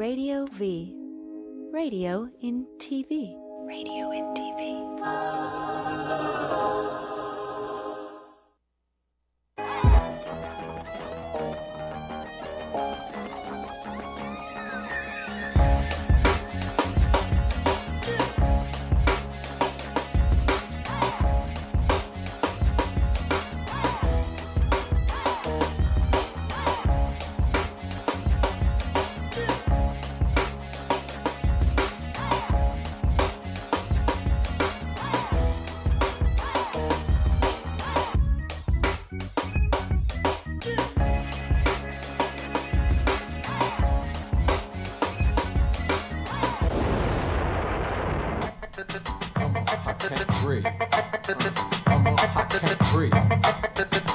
Radio V. Radio in TV. Radio in TV.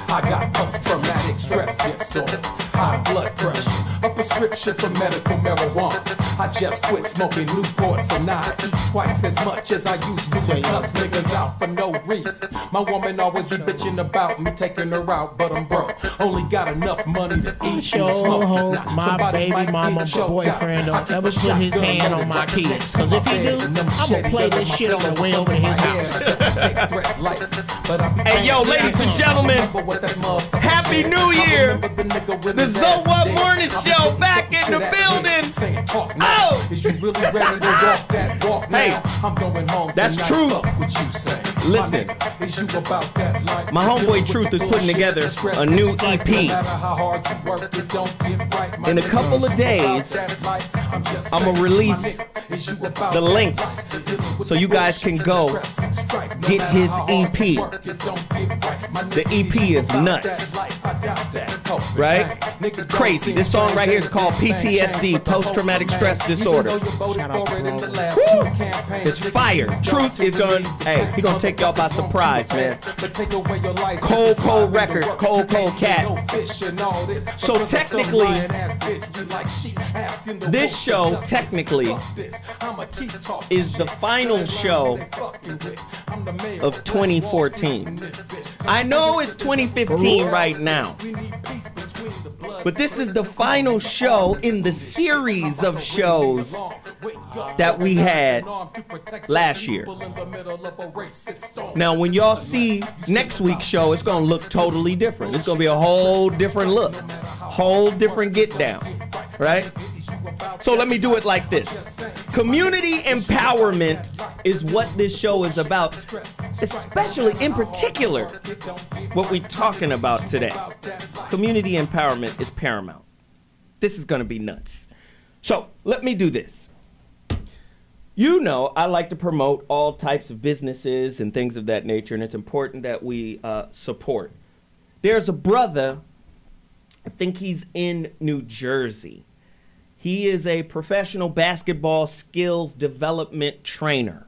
I got post-traumatic stress disorder, high blood pressure, a prescription for medical marijuana. I just quit smoking Newport, so now I eat twice as much as I used to and cuss niggas out for no reason. My woman always be bitching about me taking her out, but I'm broke. Only got enough money to eat and smoke. My baby mama boyfriend don't ever put his hand on my kids, cause if he do, I'm gonna play this shit on the way over to his house. Hey yo, ladies and gentlemen, Happy New Year! The ZoWhat Morning Show back in the building! Oh! Hey, that's true. Listen, my homeboy Truth is putting together a new EP. In a couple of days, I'm gonna release the links so you guys can go get his EP. The EP is nuts, right? Crazy. This song right here is called PTSD, Post-Traumatic Stress Disorder. It's fire. Truth is gonna, hey, he gonna take y'all by surprise, man. Cold record, cold cat. So technically, this show technically is the final show of 2014. I know it's 2015 right now, but this is the final show in the series of shows that we had last year. Now, when y'all see next week's show, it's gonna look totally different. It's gonna be a whole different look, whole different get down, right? So let me do it like this. Community empowerment is what this show is about, especially in particular what we're talking about today. Community empowerment is paramount. This is gonna be nuts. So let me do this. You know, I like to promote all types of businesses and things of that nature, and it's important that we support. There's a brother, I think he's in New Jersey. He is a professional basketball skills development trainer,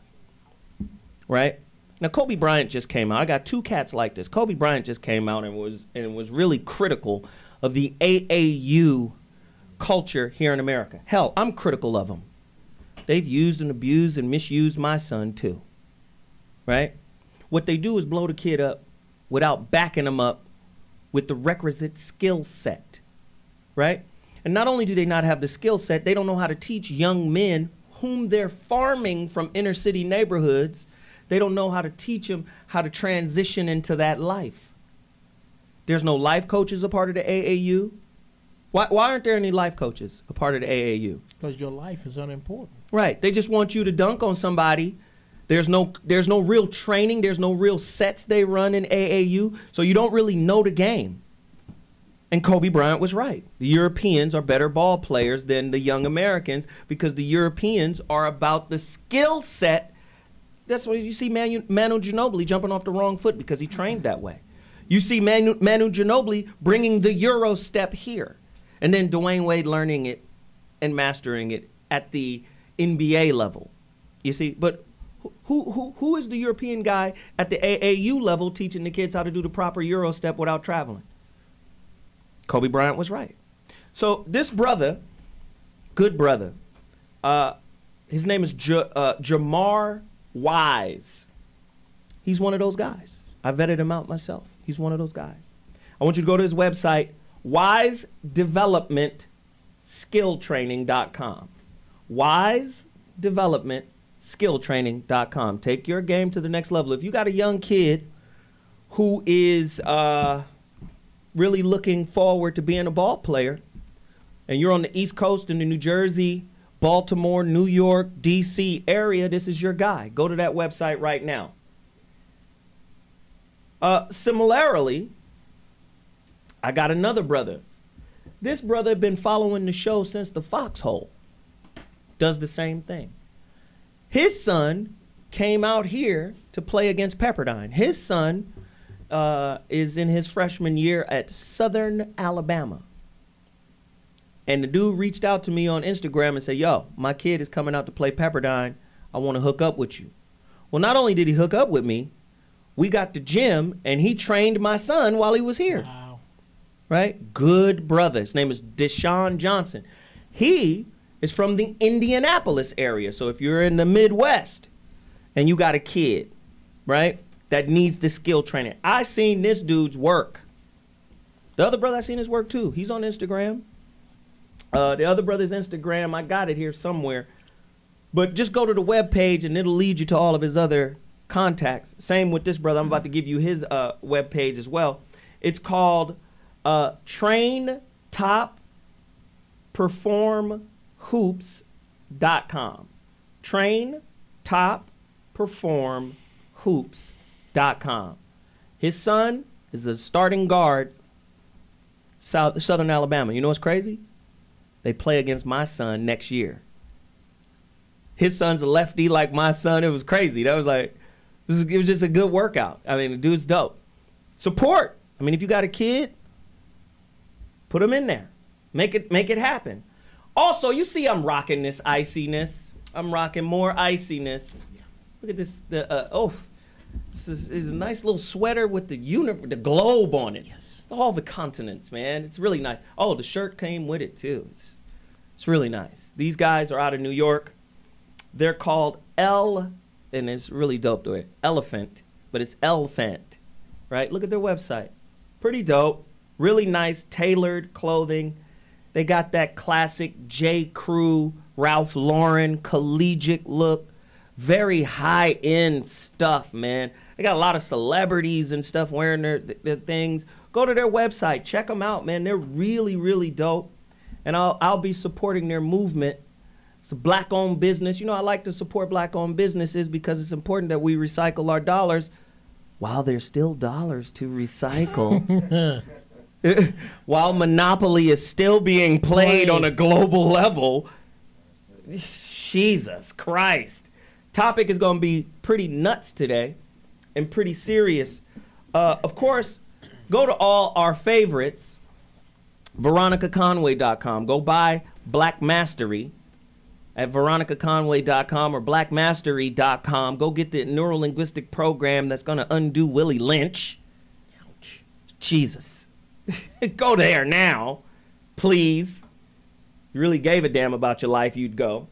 right? Now, Kobe Bryant just came out. I got two cats like this. Kobe Bryant just came out and was really critical of the AAU culture here in America. Hell, I'm critical of them. They've used and abused and misused my son too, right? What they do is blow the kid up without backing him up with the requisite skill set, right? And not only do they not have the skill set, they don't know how to teach young men whom they're farming from inner city neighborhoods. They don't know how to teach them how to transition into that life. There's no life coaches a part of the AAU. Why aren't there any life coaches a part of the AAU? Because your life is unimportant. Right. They just want you to dunk on somebody. There's no real training. There's no real sets they run in AAU. So you don't really know the game. And Kobe Bryant was right. The Europeans are better ball players than the young Americans because the Europeans are about the skill set. That's why you see Manu Ginobili jumping off the wrong foot because he trained that way. You see Manu Ginobili bringing the Euro step here. And then Dwayne Wade learning it and mastering it at the NBA level. You see, but who is the European guy at the AAU level teaching the kids how to do the proper Euro step without traveling? Kobe Bryant was right. So this brother, good brother, his name is Jamar Wise. He's one of those guys. I vetted him out myself. He's one of those guys. I want you to go to his website, wisedevelopment, wisedevelopmentskilltraining.com. wisedevelopmentskilltraining.com. Take your game to the next level. If you got a young kid who is really looking forward to being a ball player, and you're on the East Coast in the New Jersey, Baltimore, New York, D.C. area, this is your guy. Go to that website right now. Similarly, I got another brother. This brother had been following the show since the foxhole. Does the same thing. His son came out here to play against Pepperdine. His son is in his freshman year at Southern Alabama. And the dude reached out to me on Instagram and said, yo, my kid is coming out to play Pepperdine. I want to hook up with you. Well, not only did he hook up with me, we got to gym and he trained my son while he was here. Wow. Right? Good brother. His name is Deshaun Johnson. He is from the Indianapolis area. So if you're in the Midwest and you got a kid, right, that needs the skill training. I seen this dude's work. The other brother, I seen his work too. He's on Instagram. The other brother's Instagram, I got it here somewhere. But just go to the webpage and it'll lead you to all of his other contacts. Same with this brother. I'm about to give you his webpage as well. It's called TrainTopPerformHoops.com. TrainTopPerformHoops.com. His son is a starting guard, Southern Alabama. You know what's crazy? They play against my son next year. His son's a lefty like my son. It was crazy. That was like, it was just a good workout. I mean, the dude's dope. Support. I mean, if you got a kid, put him in there. Make it happen. Also, you see I'm rocking this iciness. I'm rocking more iciness. Look at this. This is a nice little sweater with the globe on it. Yes. All the continents, man. It's really nice. Oh, the shirt came with it too. It's really nice. These guys are out of New York. They're called and it's really dope to it. Elephant, but it's Elephant, right? Look at their website. Pretty dope. Really nice tailored clothing. They got that classic J. Crew, Ralph Lauren, collegiate look. Very high-end stuff, man. They got a lot of celebrities and stuff wearing their things. Go to their website. Check them out, man. They're really, really dope. And I'll be supporting their movement. It's a black-owned business. You know, I like to support black-owned businesses because it's important that we recycle our dollars while there's still dollars to recycle. While Monopoly is still being played on a global level. Jesus Christ. Topic is going to be pretty nuts today and pretty serious. Of course, go to all our favorites, veronicaconway.com. Go buy Black Mastery at veronicaconway.com or blackmastery.com. Go get the neurolinguistic program that's going to undo Willie Lynch. Ouch. Jesus. Go there now, please. You really gave a damn about your life, you'd go.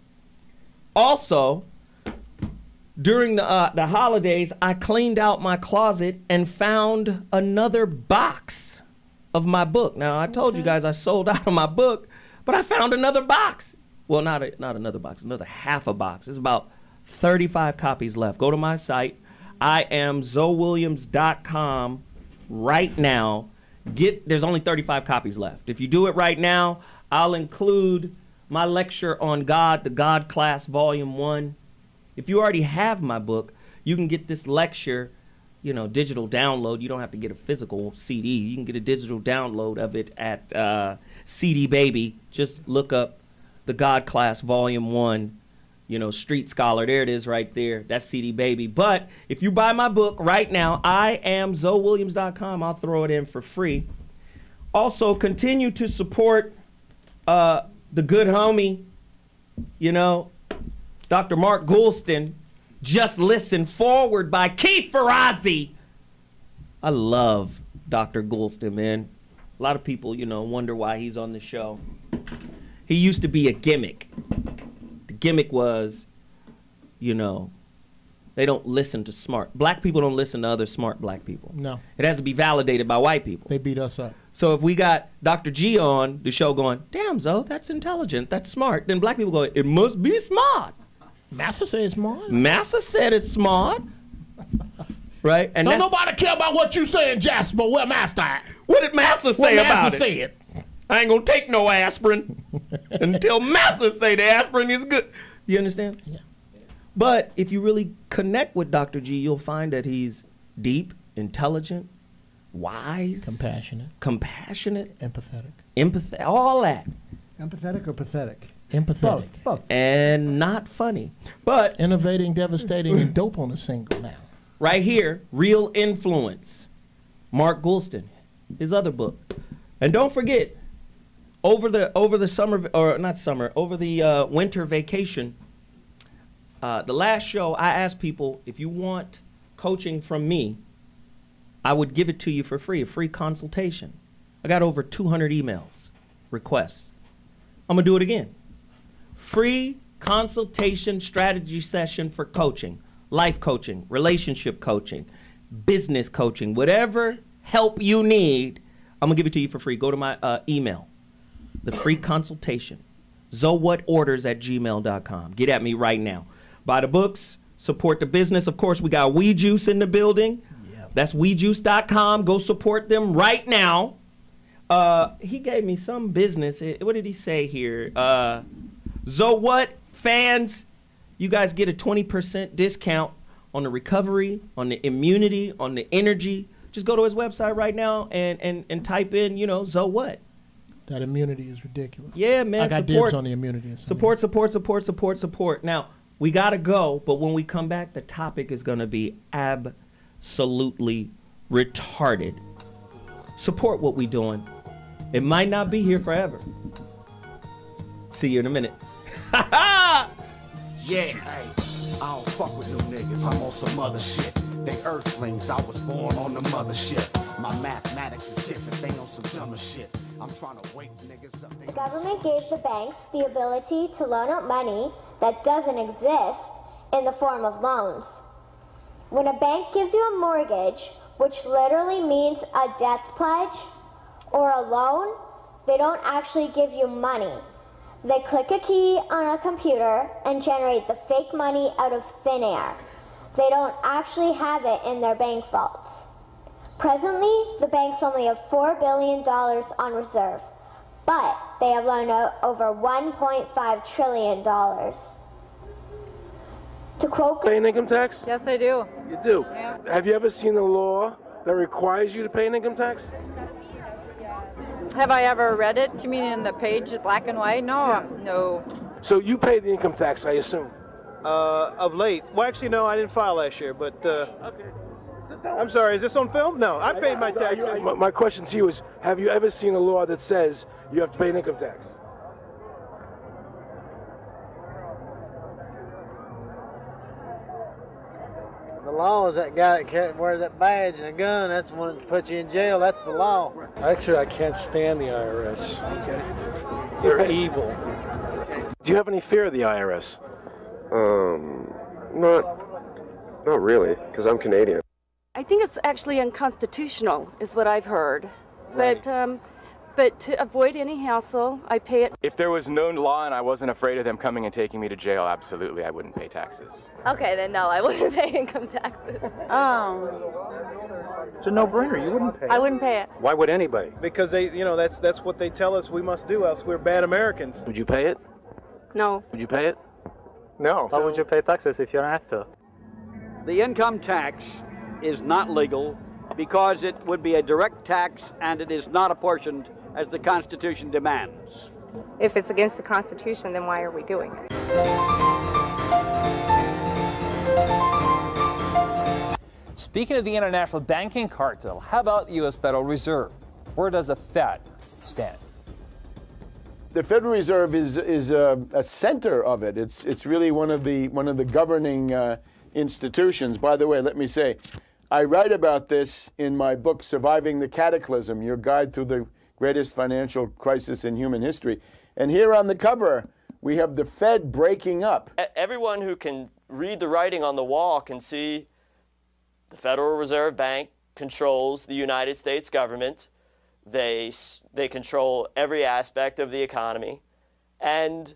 Also, during the holidays, I cleaned out my closet and found another box of my book. Now, I told you guys I sold out of my book, but I found another box. Well, not another box, another half a box. There's about 35 copies left. Go to my site. I am ZoWilliams.com right now. There's only 35 copies left. If you do it right now, I'll include my lecture on God, the God Class Volume 1. If you already have my book, you can get this lecture, digital download. You don't have to get a physical CD. You can get a digital download of it at CD Baby. Just look up the God Class Volume 1, Street Scholar. There it is right there. That's CD Baby. But if you buy my book right now, I am ZoWilliams.com. I'll throw it in for free. Also, continue to support the good homie, Dr. Mark Goulston. Just Listen, forward by Keith Ferrazzi. I love Dr. Goulston, man. A lot of people, wonder why he's on the show. He used to be a gimmick. The gimmick was, They don't listen to smart. Black people don't listen to other smart black people. No. It has to be validated by white people. They beat us up. So if we got Dr. G on the show going, damn, Zo, that's intelligent, that's smart, then black people go, it must be smart. Massa said it's smart. Massa said it's smart. Right? And don't nobody care about what you saying, Jasper. Where Master at? What did Massa say about it? Said. I ain't gonna take no aspirin until Massa say the aspirin is good. You understand? Yeah. But if you really connect with Dr. G, you'll find that he's deep, intelligent, wise, compassionate, empathetic, all that. Empathetic or pathetic? Empathetic. Both. And not funny. But innovating, devastating, and dope on a single now. Right here, Real Influence. Mark Goulston, his other book. And don't forget, over the summer, or not summer, over the winter vacation, the last show, I asked people, if you want coaching from me, I would give it to you for free, a free consultation. I got over 200 emails, requests. I'm gonna do it again. Free consultation strategy session for coaching, life coaching, relationship coaching, business coaching, whatever help you need, I'm gonna give it to you for free. Go to my email, the free consultation, ZoWhatOrders@gmail.com. Get at me right now. Buy the books, support the business. Of course, we got We Juice in the building. Yeah. That's WeJuice.com. Go support them right now. He gave me some business. What did he say here? ZoWhat fans, you guys get a 20% discount on the recovery, on the immunity, on the energy. Just go to his website right now and type in, ZoWhat. That immunity is ridiculous. Yeah, man. I got dibs on the immunity. Support. Now, we got to go, but when we come back, the topic is going to be absolutely retarded. Support what we doing. It might not be here forever. See you in a minute. Yeah. Hey, I don't fuck with them niggas. I'm on some other shit. They earthlings. I was born on the mothership. My mathematics is different. They on some dumber shit. I'm trying to wake niggas up. The government gave the banks the ability to loan out money that doesn't exist in the form of loans. When a bank gives you a mortgage, which literally means a death pledge or a loan, they don't actually give you money. They click a key on a computer and generate the fake money out of thin air. They don't actually have it in their bank vaults. Presently, the banks only have $4 billion on reserve, but they have loaned out over $1.5 trillion. To quote... Pay an income tax? Yes, I do. You do? Yeah. Have you ever seen a law that requires you to pay an income tax? Have I ever read it? You mean in the page, black and white? No, Yeah. no. So you pay the income tax, I assume? Of late. Well, actually, no, I didn't file last year, but... Okay. I'm sorry, is this on film? No, I paid my tax. My question to you is, have you ever seen a law that says you have to pay an income tax? The law is that guy that wears that badge and a gun. That's the one that puts you in jail. That's the law. Actually, I can't stand the IRS. They're evil. Do you have any fear of the IRS? Not really, because I'm Canadian. I think it's actually unconstitutional, is what I've heard. Right. But to avoid any hassle, I pay it. If there was no law and I wasn't afraid of them coming and taking me to jail, absolutely, I wouldn't pay taxes. Okay, then no, I wouldn't pay income taxes. It's a no-brainer. You wouldn't pay it. I wouldn't pay it. Why would anybody? Because that's what they tell us we must do, else we're bad Americans. Would you pay it? No. Would you pay it? No. Why would you pay taxes if you're an actor? The income tax is not legal because it would be a direct tax and it is not apportioned as the Constitution demands. If it's against the Constitution, then why are we doing it? Speaking of the international banking cartel, how about the U.S. Federal Reserve? Where does the Fed stand? The Federal Reserve is a center of it. It's really one of the governing institutions. By the way, let me say, I write about this in my book, Surviving the Cataclysm, Your Guide Through the Greatest Financial Crisis in Human History. And here on the cover, we have the Fed breaking up. Everyone who can read the writing on the wall can see the Federal Reserve Bank controls the United States government. They control every aspect of the economy, and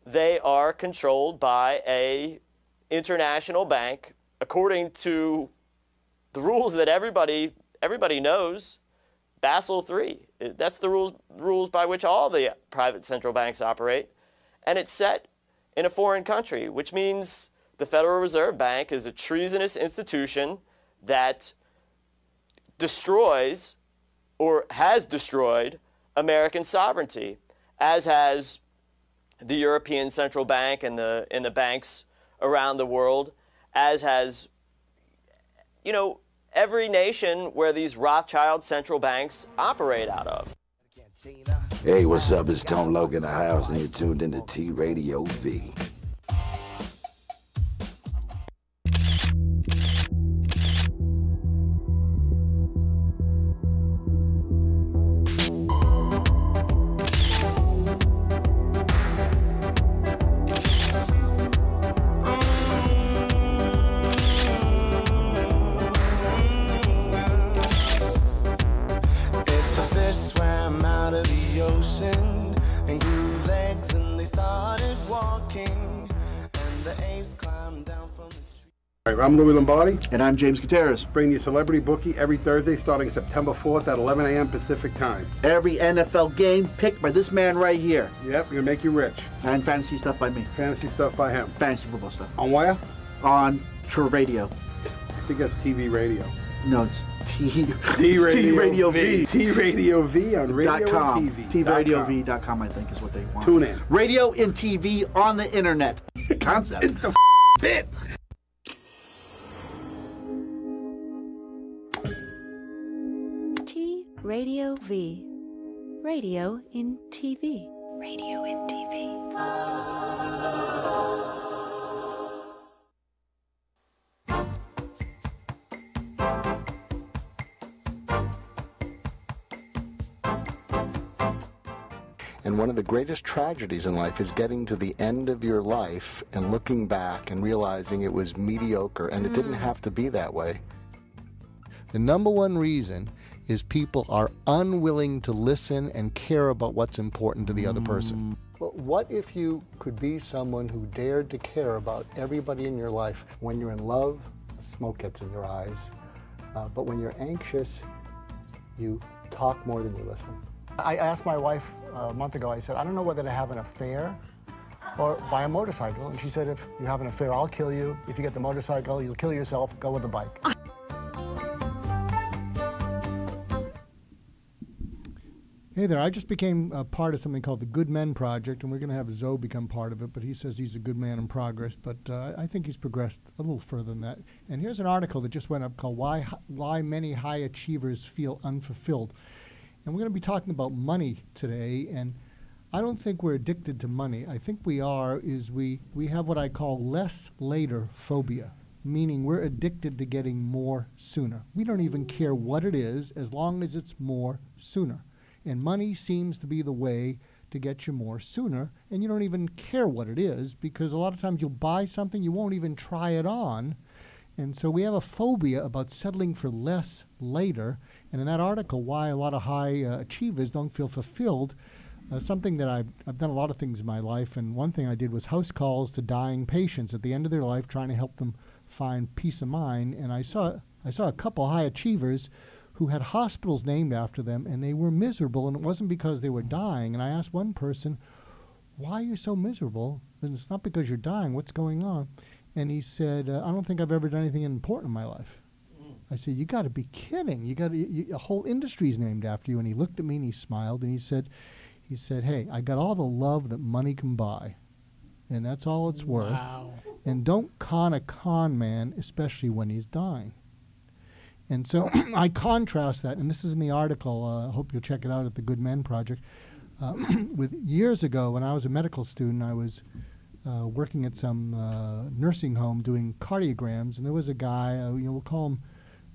they are controlled by a international bank according to the rules that everybody knows. Basel III. That's the rules by which all the private central banks operate, and it's set in a foreign country, which means the Federal Reserve Bank is a treasonous institution that destroys or has destroyed American sovereignty, as has the European Central Bank and the banks around the world, as has, you know, every nation where these Rothschild central banks operate out of. Hey, what's up? It's Tone Loc in the house, and you're tuned into T Radio V. I'm Louis Lombardi. And I'm James Gutierrez. Bring you Celebrity Bookie every Thursday starting September 4th at 11 a.m. Pacific Time. Every NFL game picked by this man right here. Yep, gonna make you rich. And fantasy stuff by me. Fantasy stuff by him. Fantasy football stuff. On where? On True Radio. I think that's TV radio. No, it's T Radio V. T Radio V on radio and TV. TVRadioV.com, I think, is what they want. Tune in. Radio and TV on the internet. It's the concept. It's the bit. Radio V. Radio in TV. Radio in TV. And one of the greatest tragedies in life is getting to the end of your life and looking back and realizing it was mediocre and it didn't have to be that way. The number one reason is people are unwilling to listen and care about what's important to the other person. But what if you could be someone who dared to care about everybody in your life? When you're in love, smoke gets in your eyes. But when you're anxious, you talk more than you listen. I asked my wife a month ago, I said, I don't know whether to have an affair or buy a motorcycle. And she said, if you have an affair, I'll kill you. If you get the motorcycle, you'll kill yourself, go with the bike. Hey there, I just became a part of something called the Good Men Project, and we're going to have Zoe become part of it, but he says he's a good man in progress, but I think he's progressed a little further than that. And here's an article that just went up called Why Many High Achievers Feel Unfulfilled. And we're going to be talking about money today, and I don't think we're addicted to money. I think we have what I call less later phobia, meaning we're addicted to getting more sooner. We don't even care what it is as long as it's more sooner. And money seems to be the way to get you more sooner, and you don't even care what it is, because a lot of times you'll buy something, you won't even try it on. And so we have a phobia about settling for less later. And in that article, why a lot of high achievers don't feel fulfilled, something that I've done a lot of things in my life, and one thing I did was house calls to dying patients at the end of their life, trying to help them find peace of mind. And I saw a couple high achievers who had hospitals named after them, and they were miserable, and it wasn't because they were dying. And I asked one person, why are you so miserable? And it's not because you're dying, what's going on? And he said, I don't think I've ever done anything important in my life. I said, you got to be kidding. A whole industry's named after you. And he looked at me and he smiled, and he said, hey, I got all the love that money can buy, and that's all it's worth. Wow. And don't con a con man, especially when he's dying. And so I contrast that, and this is in the article, I hope you'll check it out at the Good Men Project. With years ago, when I was a medical student, I was working at some nursing home doing cardiograms, and there was a guy, we'll call him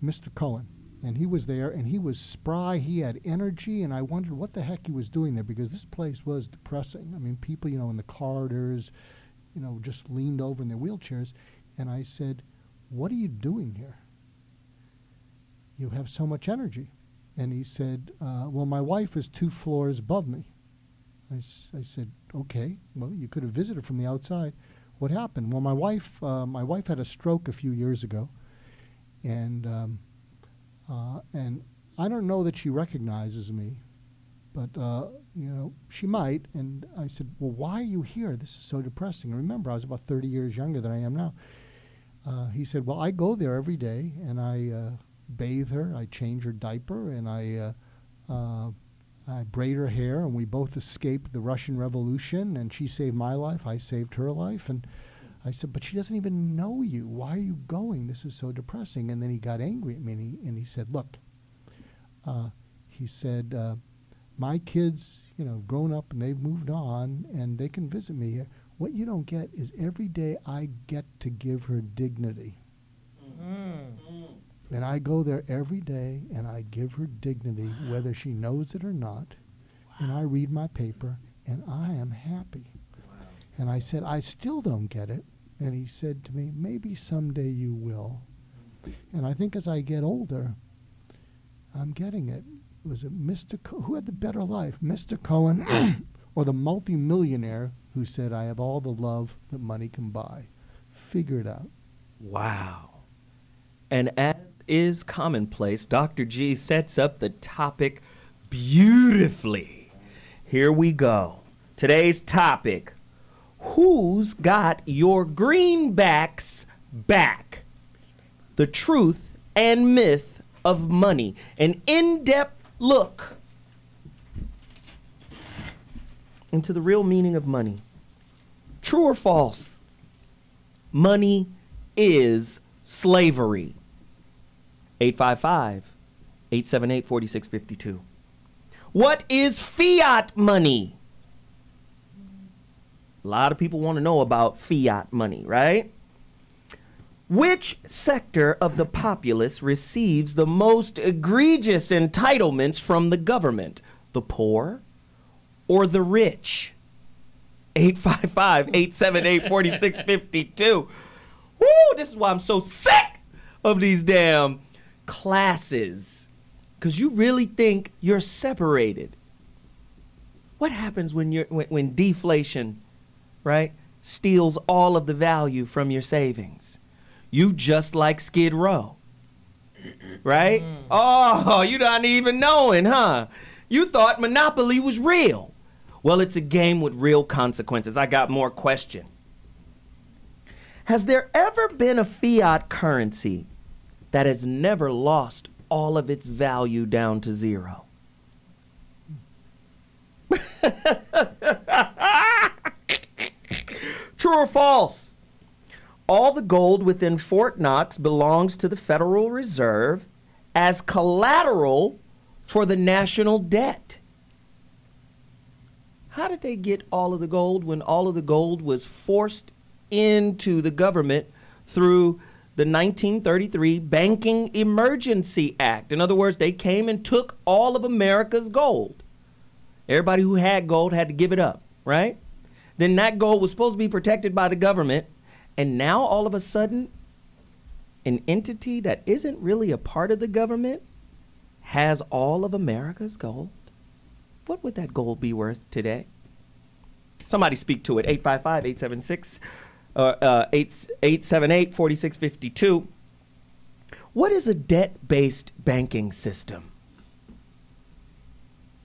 Mr. Cohen, and he was there, and he was spry, he had energy, and I wondered what the heck he was doing there, because this place was depressing. I mean, people, in the corridors, just leaned over in their wheelchairs. And I said, "What are you doing here? You have so much energy." And he said, "Well, my wife is 2 floors above me." I said, "Okay, well, you could have visited from the outside. What happened?" "Well, my wife had a stroke a few years ago, and I don't know that she recognizes me, but she might." And I said, "Well, why are you here? This is so depressing." And remember, I was about 30 years younger than I am now. He said, "Well, I go there every day, and I bathe her, I change her diaper, and I braid her hair, and we both escaped the Russian Revolution, and she saved my life, I saved her life." And I said, "But she doesn't even know you. Why are you going? This is so depressing." And then he got angry at me, and he said, "Look," he said, "my kids, grown up, and they've moved on, and they can visit me here. What you don't get is every day I get to give her dignity. And I go there every day, and I give her dignity, whether she knows it or not. And I read my paper, and I am happy." And I said, "I still don't get it." And he said to me, "Maybe someday you will." And I think as I get older, I'm getting it. Was it Mr. who had the better life, Mr. Cohen or the multimillionaire who said, "I have all the love that money can buy"? Figure it out. Wow. And as is commonplace, Dr. G sets up the topic beautifully. Here we go. Today's topic: who's got your greenbacks back? The truth and myth of money. An in-depth look into the real meaning of money. True or false? Money is slavery. 855-878-4652. What is fiat money? A lot of people want to know about fiat money, right? Which sector of the populace receives the most egregious entitlements from the government? The poor or the rich? 855-878-4652. Woo, this is why I'm so sick of these damn classes, because you really think you're separated. What happens when deflation, right, steals all of the value from your savings? You just like Skid Row, right? Oh, you not even knowing, huh? You thought Monopoly was real. Well, it's a game with real consequences. I got more question. Has there ever been a fiat currency that has never lost all of its value down to zero? True or false? All the gold within Fort Knox belongs to the Federal Reserve as collateral for the national debt. How did they get all of the gold when all of the gold was forced into the government through the 1933 Banking Emergency Act? In other words, they came and took all of America's gold. Everybody who had gold had to give it up, right? Then that gold was supposed to be protected by the government. And now all of a sudden, an entity that isn't really a part of the government has all of America's gold. What would that gold be worth today? Somebody speak to it. 855-878-4652. What is a debt-based banking system?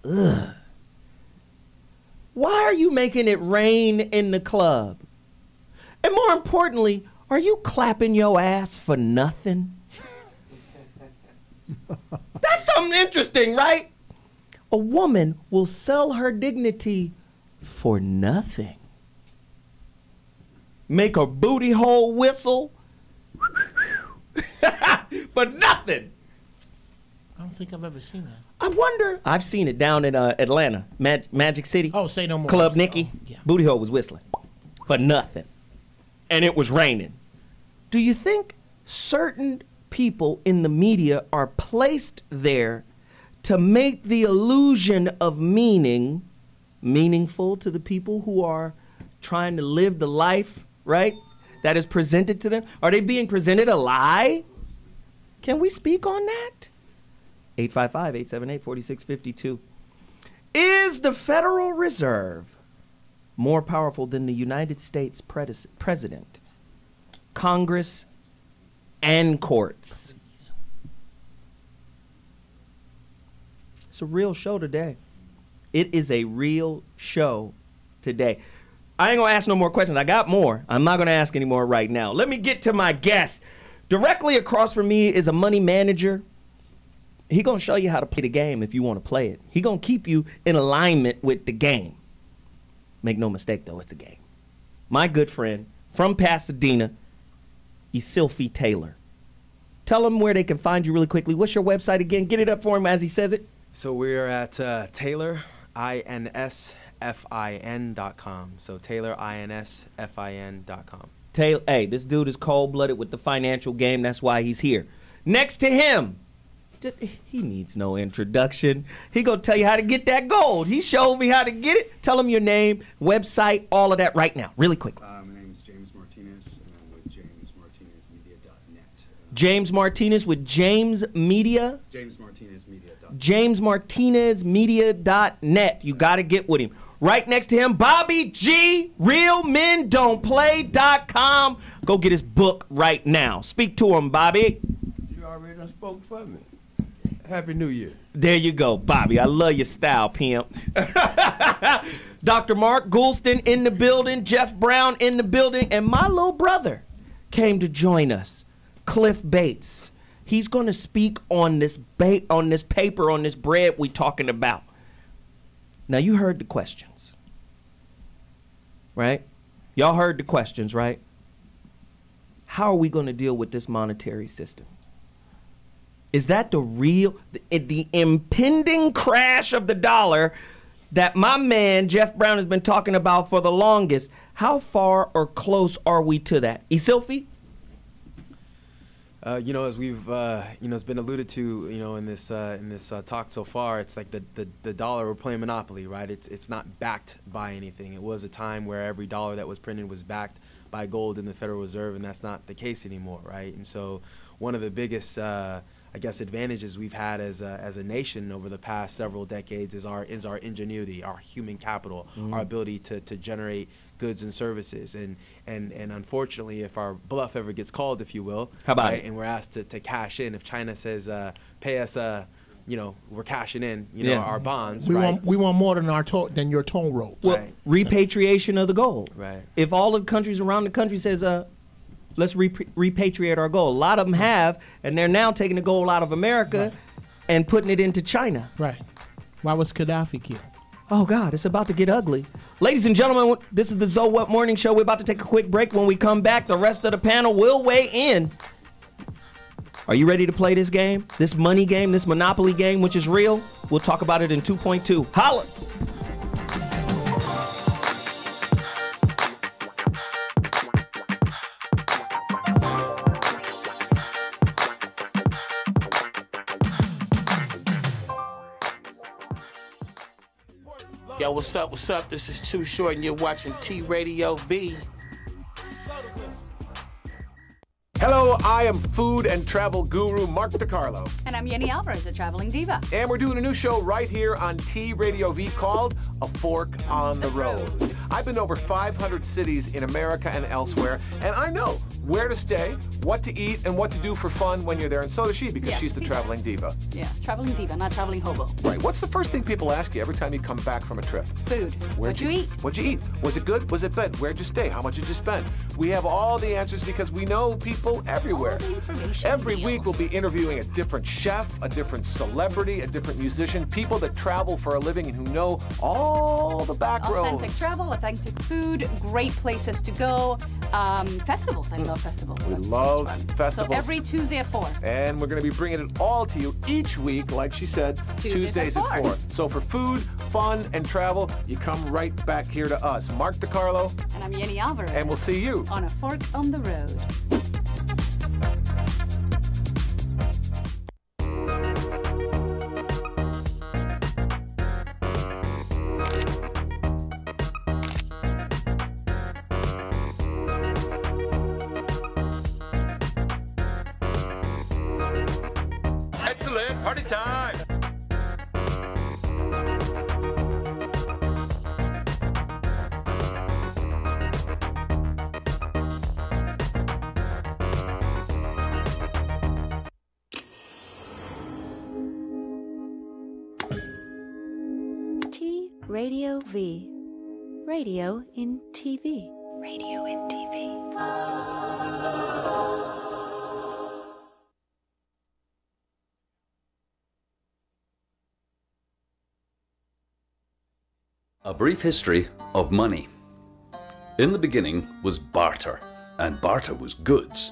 Ugh. Why are you making it rain in the club? And more importantly, are you clapping your ass for nothing? That's something interesting, right? A woman will sell her dignity for nothing. Make her booty hole whistle for nothing. I don't think I've ever seen that. I wonder. I've seen it down in Atlanta, Magic City. Oh, say no more. Club Nikki. Oh, yeah. Booty hole was whistling for nothing. And it was raining. Do you think certain people in the media are placed there to make the illusion of meaning meaningful to the people who are trying to live the life, right, that is presented to them? Are they being presented a lie? Can we speak on that? 855-878-4652. Is the Federal Reserve more powerful than the United States president, Congress, and courts? It's a real show today. It is a real show today. I ain't gonna ask no more questions. I got more. I'm not gonna ask any more right now. Let me get to my guest. Directly across from me is a money manager. He gonna show you how to play the game if you want to play it. He gonna keep you in alignment with the game. Make no mistake though, it's a game. My good friend from Pasadena, Isilfi Taylor. Tell him where they can find you really quickly. What's your website again? Get it up for him as he says it. So we're at TaylorInsFIN.com. So TaylorInsFIN.com. Taylor, hey, this dude is cold-blooded with the financial game. That's why he's here. Next to him, he needs no introduction. He gonna tell you how to get that gold. He showed me how to get it. Tell him your name, website, all of that right now, really quick. My name is James Martinez, and I'm with JamesMartinezMedia.net. James Martinez with James Media. JamesMartinezMedia.net. JamesMartinezMedia.net. You got to get with him. Right next to him, Bobby G, RealMenDon'tPlay.com. Go get his book right now. Speak to him, Bobby. You already done spoke for me. Happy New Year. There you go, Bobby. I love your style, pimp. Dr. Mark Goulston in the building, Jeff Brown in the building, and my little brother came to join us, Cliff Bates. He's going to speak on this paper, on this bread we talking about. Now, you heard the questions, right? Y'all heard the questions, right? How are we going to deal with this monetary system? Is that the impending crash of the dollar that my man Jeff Brown has been talking about for the longest? How far or close are we to that? Isilfi? You know, as we've, it's been alluded to, in this talk so far, it's like the dollar, we're playing Monopoly, right? It's not backed by anything. It was a time where every dollar that was printed was backed by gold in the Federal Reserve, and that's not the case anymore, right? And so one of the biggest, advantages we've had as a nation over the past several decades is our ingenuity, our human capital, our ability to generate goods and services. And unfortunately, if our bluff ever gets called, if you will, how about right, and we're asked to cash in, if China says, pay us, we're cashing in, our bonds. We right? want more than than your toll roads. Well, right. Repatriation of the gold. Right. If all the countries around the country says, let's repatriate our gold. A lot of them have, and they're now taking the gold out of America and putting it into China. Right. Why was Gaddafi killed? Oh, God, it's about to get ugly. Ladies and gentlemen, this is the ZoWhat Morning Show. We're about to take a quick break. When we come back, the rest of the panel will weigh in. Are you ready to play this game? This money game, this Monopoly game, which is real? We'll talk about it in 2.2. Holla! Yo, what's up, what's up? This is Too Short and you're watching T-Radio V. Hello, I am food and travel guru Mark DiCarlo. And I'm Yenny Alvarez, a traveling diva. And we're doing a new show right here on T-Radio V called A Fork on the Road. I've been to over 500 cities in America and elsewhere, and I know where to stay, what to eat, and what to do for fun when you're there, and so does she, because she's the traveling diva. Yeah, traveling diva, not traveling hobo. Right. What's the first thing people ask you every time you come back from a trip? Food. What'd you eat? What'd you eat? Was it good? Was it bad? Where'd you stay? How much did you spend? We have all the answers because we know people everywhere. All the information Every deals. week we'll be interviewing a different chef, a different celebrity, a different musician, people that travel for a living and who know all the back roads. Authentic travel, authentic food, great places to go. Festivals. I love festivals. We love festivals. So every Tuesday at 4. And we're going to be bringing it all to you each week, like she said, Tuesdays at 4. So for food, fun, and travel, you come right back here to us. Mark DiCarlo. And I'm Yenny Alvarez. And we'll see you on A Fork on the Road. Excellent. Party time. Radio V. Radio in TV. Radio in TV. A brief history of money. In the beginning was barter, and barter was goods.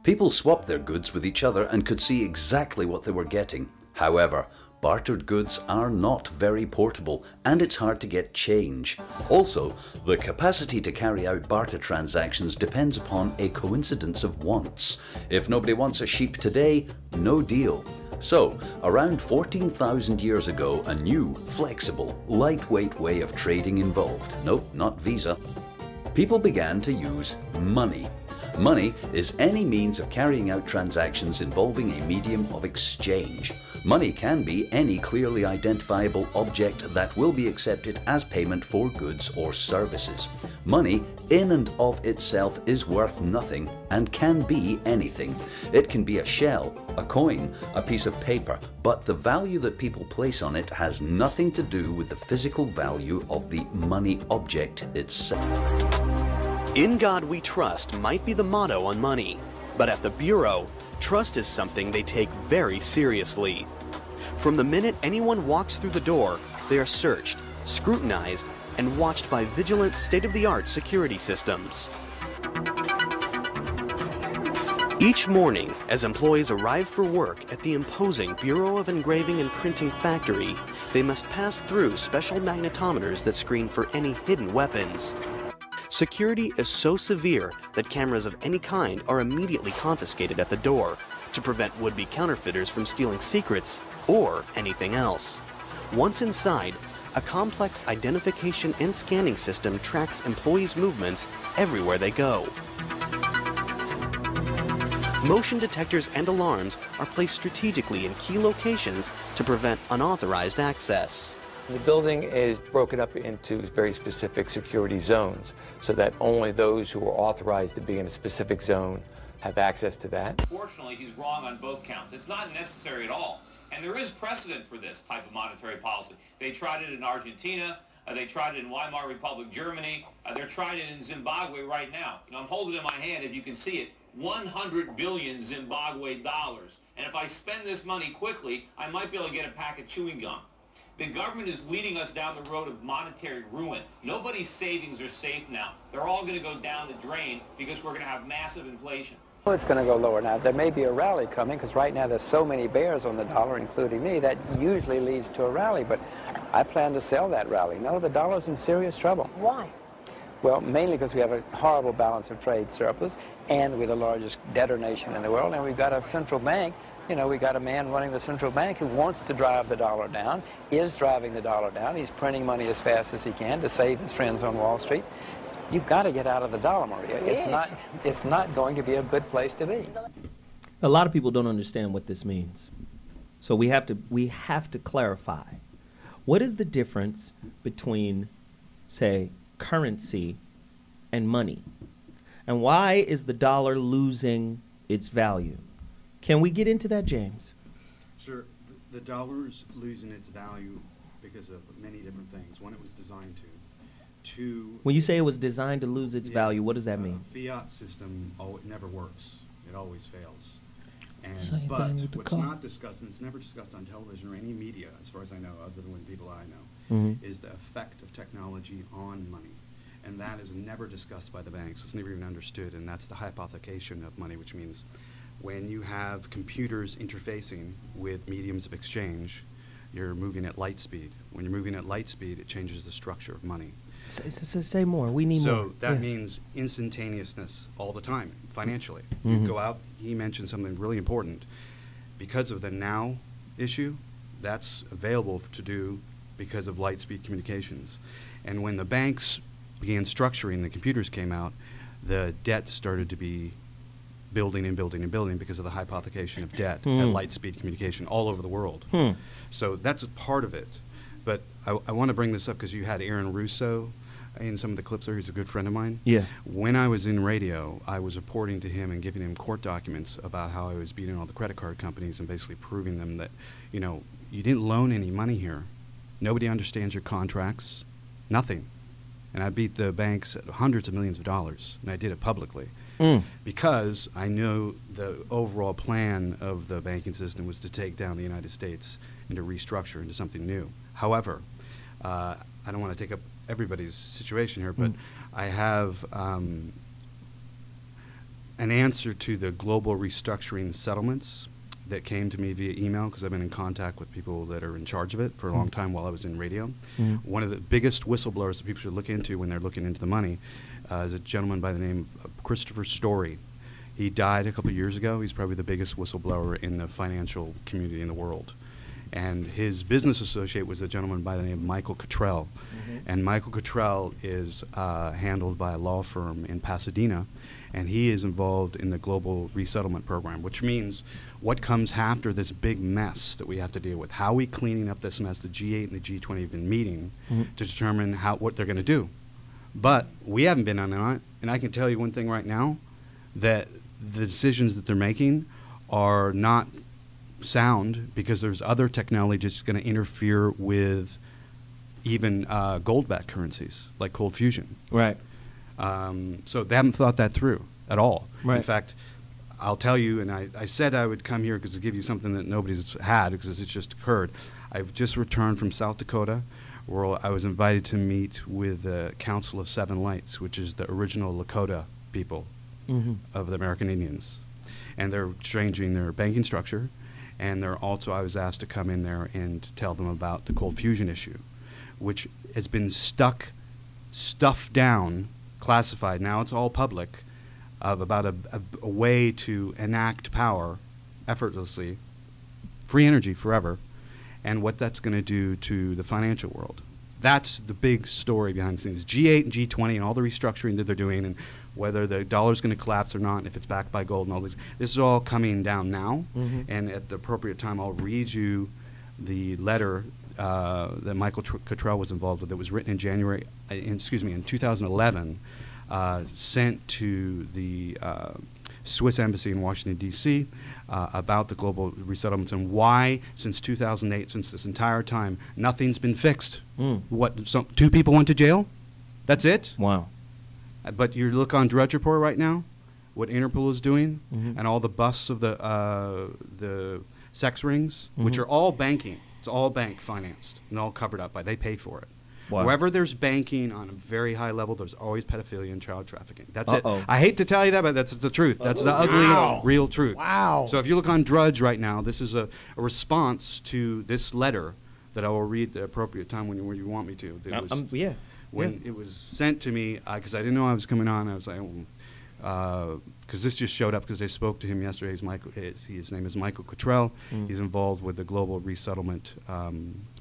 People swapped their goods with each other and could see exactly what they were getting. However, bartered goods are not very portable, and it's hard to get change. Also, the capacity to carry out barter transactions depends upon a coincidence of wants. If nobody wants a sheep today, no deal. So, around 14,000 years ago, a new, flexible, lightweight way of trading evolved. Nope, not Visa. People began to use money. Money is any means of carrying out transactions involving a medium of exchange. Money can be any clearly identifiable object that will be accepted as payment for goods or services. Money in and of itself is worth nothing and can be anything. It can be a shell, a coin, a piece of paper, but the value that people place on it has nothing to do with the physical value of the money object itself. In God we trust might be the motto on money, but at the Bureau, trust is something they take very seriously. From the minute anyone walks through the door, they are searched, scrutinized, and watched by vigilant state-of-the-art security systems. Each morning, as employees arrive for work at the imposing Bureau of Engraving and Printing factory, they must pass through special magnetometers that screen for any hidden weapons. Security is so severe that cameras of any kind are immediately confiscated at the door to prevent would-be counterfeiters from stealing secrets or anything else. Once inside, a complex identification and scanning system tracks employees' movements everywhere they go. Motion detectors and alarms are placed strategically in key locations to prevent unauthorized access. The building is broken up into very specific security zones so that only those who are authorized to be in a specific zone have access to that. Fortunately, he's wrong on both counts. It's not necessary at all. And there is precedent for this type of monetary policy. They tried it in Argentina. They tried it in Weimar Republic, Germany. They're trying it in Zimbabwe right now. You know, I'm holding it in my hand, if you can see it, 100 billion Zimbabwe dollars. And if I spend this money quickly, I might be able to get a pack of chewing gum. The government is leading us down the road of monetary ruin. Nobody's savings are safe now. They're all going to go down the drain because we're going to have massive inflation. Well, it's going to go lower now. There may be a rally coming because right now there's so many bears on the dollar, including me, that usually leads to a rally. But I plan to sell that rally. No, the dollar's in serious trouble. Why? Well, mainly because we have a horrible balance of trade surplus, and we're the largest debtor nation in the world, and we've got a central bank. You know, we got a man running the central bank who wants to drive the dollar down, is driving the dollar down. He's printing money as fast as he can to save his friends on Wall Street. You've got to get out of the dollar, Maria. Yes. It's not going to be a good place to be. A lot of people don't understand what this means. So we have to clarify. What is the difference between, say, currency and money? And why is the dollar losing its value? Can we get into that, James? Sure. The dollar's losing its value because of many different things. One, it was designed to. Two, when you say it was designed to lose its value, what does that mean? Fiat system, it never works. It always fails. And Same but thing with the what's car. not discussed, and it's never discussed on television or any media, as far as I know, other than people I know, is the effect of technology on money. And that is never discussed by the banks. It's never even understood, and that's the hypothecation of money, which means when you have computers interfacing with mediums of exchange, you're moving at light speed. When you're moving at light speed, it changes the structure of money. Say more. We need more. So that means instantaneousness all the time, financially. Mm-hmm. You go out, he mentioned something really important. Because of the now issue, that's available to do because of light speed communications. And when the banks began structuring, the computers came out, the debt started to be building and building and building because of the hypothecation of debt Hmm. at light speed communication all over the world. So that's a part of it. But I want to bring this up because you had Aaron Russo in some of the clips there. He's a good friend of mine. Yeah. When I was in radio, I was reporting to him and giving him court documents about how I was beating all the credit card companies and basically proving them that, you know, you didn't loan any money here. Nobody understands your contracts. Nothing. And I beat the banks at hundreds of millions of dollars, and I did it publicly. Because I knew the overall plan of the banking system was to take down the United States and to restructure into something new. However, I don't want to take up everybody's situation here, but I have an answer to the global restructuring settlements that came to me via email because I've been in contact with people that are in charge of it for a long time while I was in radio. One of the biggest whistleblowers that people should look into when they're looking into the money is a gentleman by the name of Christopher Story. He died a couple of years ago. He's probably the biggest whistleblower in the financial community in the world. And his business associate was a gentleman by the name of Michael Cottrell. And Michael Cottrell is handled by a law firm in Pasadena, and he is involved in the global resettlement program, which means what comes after this big mess that we have to deal with. How are we cleaning up this mess? The G8 and the G20 have been meeting to determine what they're going to do. But we haven't been on it, and I can tell you one thing right now, that the decisions that they're making are not sound because there's other technology that's going to interfere with even gold-backed currencies like cold fusion. Right. So they haven't thought that through at all. Right. In fact, I'll tell you, and I said I would come here because to give you something that nobody's had because it's just occurred. I've just returned from South Dakota where I was invited to meet with the Council of Seven Lights, which is the original Lakota people of the American Indians. And they're changing their banking structure. And they're also, I was asked to come in there and tell them about the cold fusion issue, which has been stuffed down, classified. Now it's all public, of about a way to enact power effortlessly, free energy forever, and what that's going to do to the financial world. That's the big story behind the scenes. G8 and G20 and all the restructuring that they're doing and whether the dollar's going to collapse or not, and if it's backed by gold and all this. This is all coming down now, and at the appropriate time I'll read you the letter that Michael Cottrell was involved with that was written in in 2011, sent to the Swiss Embassy in Washington, D.C., about the global resettlements and why, since 2008, since this entire time, nothing's been fixed. What? Two people went to jail? That's it? Wow. But you look on Drudge Report right now, what Interpol is doing, and all the busts of the sex rings, which are all banking. It's all bank financed and all covered up by. They pay for it. Wow. Wherever there's banking on a very high level, there's always pedophilia and child trafficking. That's it. I hate to tell you that, but that's the truth. That's the ugly, real truth. Wow. So if you look on Drudge right now, this is a response to this letter that I will read at the appropriate time when you want me to. When it was sent to me, because I didn't know I was coming on, I was like, because this just showed up because I spoke to him yesterday. His name is Michael Cottrell. He's involved with the global resettlement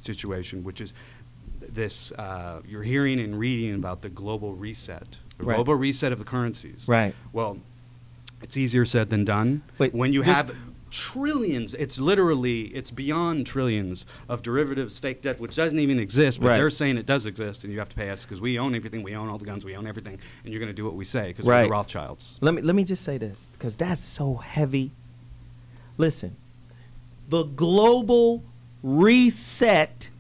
situation, which is this, you're hearing and reading about the global reset, the global reset of the currencies. Right. Well, it's easier said than done. Wait, when you have trillions, it's beyond trillions of derivatives, fake debt, which doesn't even exist, but they're saying it does exist, and you have to pay us because we own everything, we own all the guns, we own everything, and you're going to do what we say because we're the Rothschilds. Let me just say this, because that's so heavy. Listen, the global reset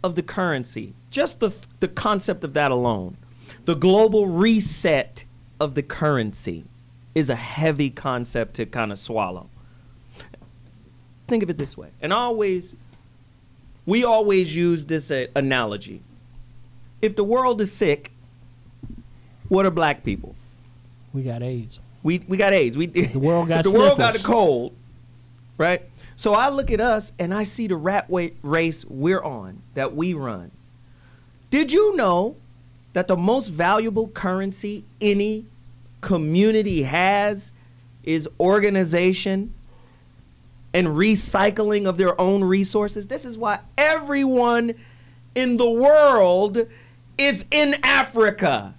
of the currency, just the concept of that alone, the global reset of the currency is a heavy concept to kind of swallow. Think of it this way, and we always use this analogy. If the world is sick, what are black people? We got AIDS. We got AIDS. The world got the world got a cold, right? So I look at us and I see the rat race we're on, that we run. Did you know that the most valuable currency any community has is organization and recycling of their own resources? This is why everyone in the world is in Africa,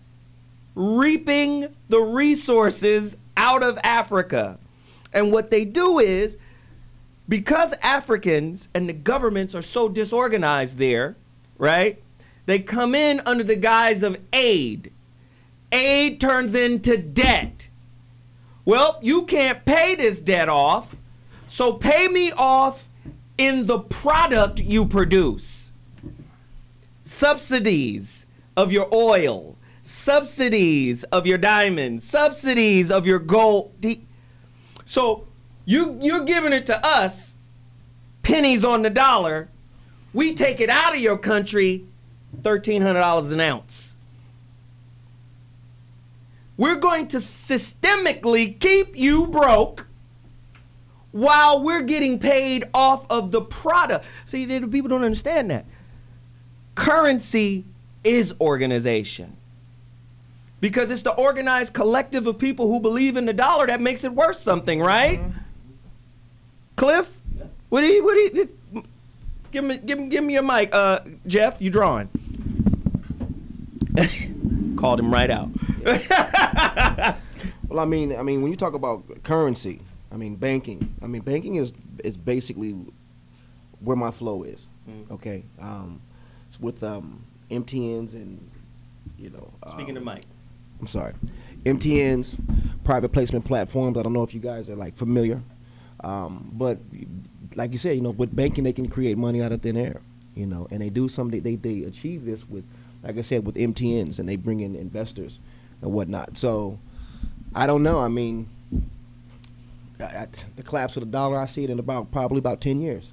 reaping the resources out of Africa. And what they do is, because Africans and the governments are so disorganized there, right? They come in under the guise of aid. Aid turns into debt. Well, you can't pay this debt off, so pay me off in the product you produce. Subsidies of your oil, subsidies of your diamonds, subsidies of your gold. So you're giving it to us, pennies on the dollar. We take it out of your country, $1,300 an ounce. We're going to systemically keep you broke while we're getting paid off of the product. See, the people don't understand that. Currency is organization. Because it's the organized collective of people who believe in the dollar that makes it worth something, right? Cliff? What do you give me your mic. Jeff, you drawing. Called him right out. Well, I mean, when you talk about currency, banking. Banking is basically where my flow is. Okay, with MTNs and Speaking of mic. I'm sorry, MTNs, private placement platforms. I don't know if you guys are familiar, but like you said, with banking they can create money out of thin air. And they do something. They achieve this with, like I said, with MTNs, and they bring in investors and whatnot. So I don't know. The collapse of the dollar, I see it in probably about 10 years.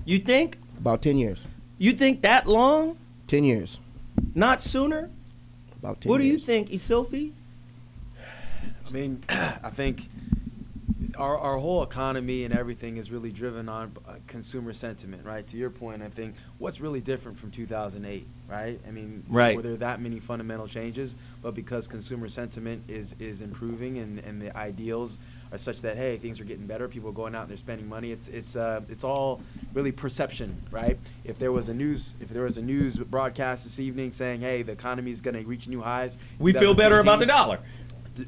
You think? About 10 years. You think that long? 10 years. Not sooner? About 10 What do years. you think, Isilfi? I think our whole economy and everything is really driven on consumer sentiment, right? To your point, I think what's really different from 2008, right? Right. Were there that many fundamental changes? But because consumer sentiment is improving and the ideals are such that, hey, things are getting better, people are going out and they're spending money. It's all really perception, right? If there was a news broadcast this evening saying, hey, the economy is going to reach new highs, we feel better about the dollar.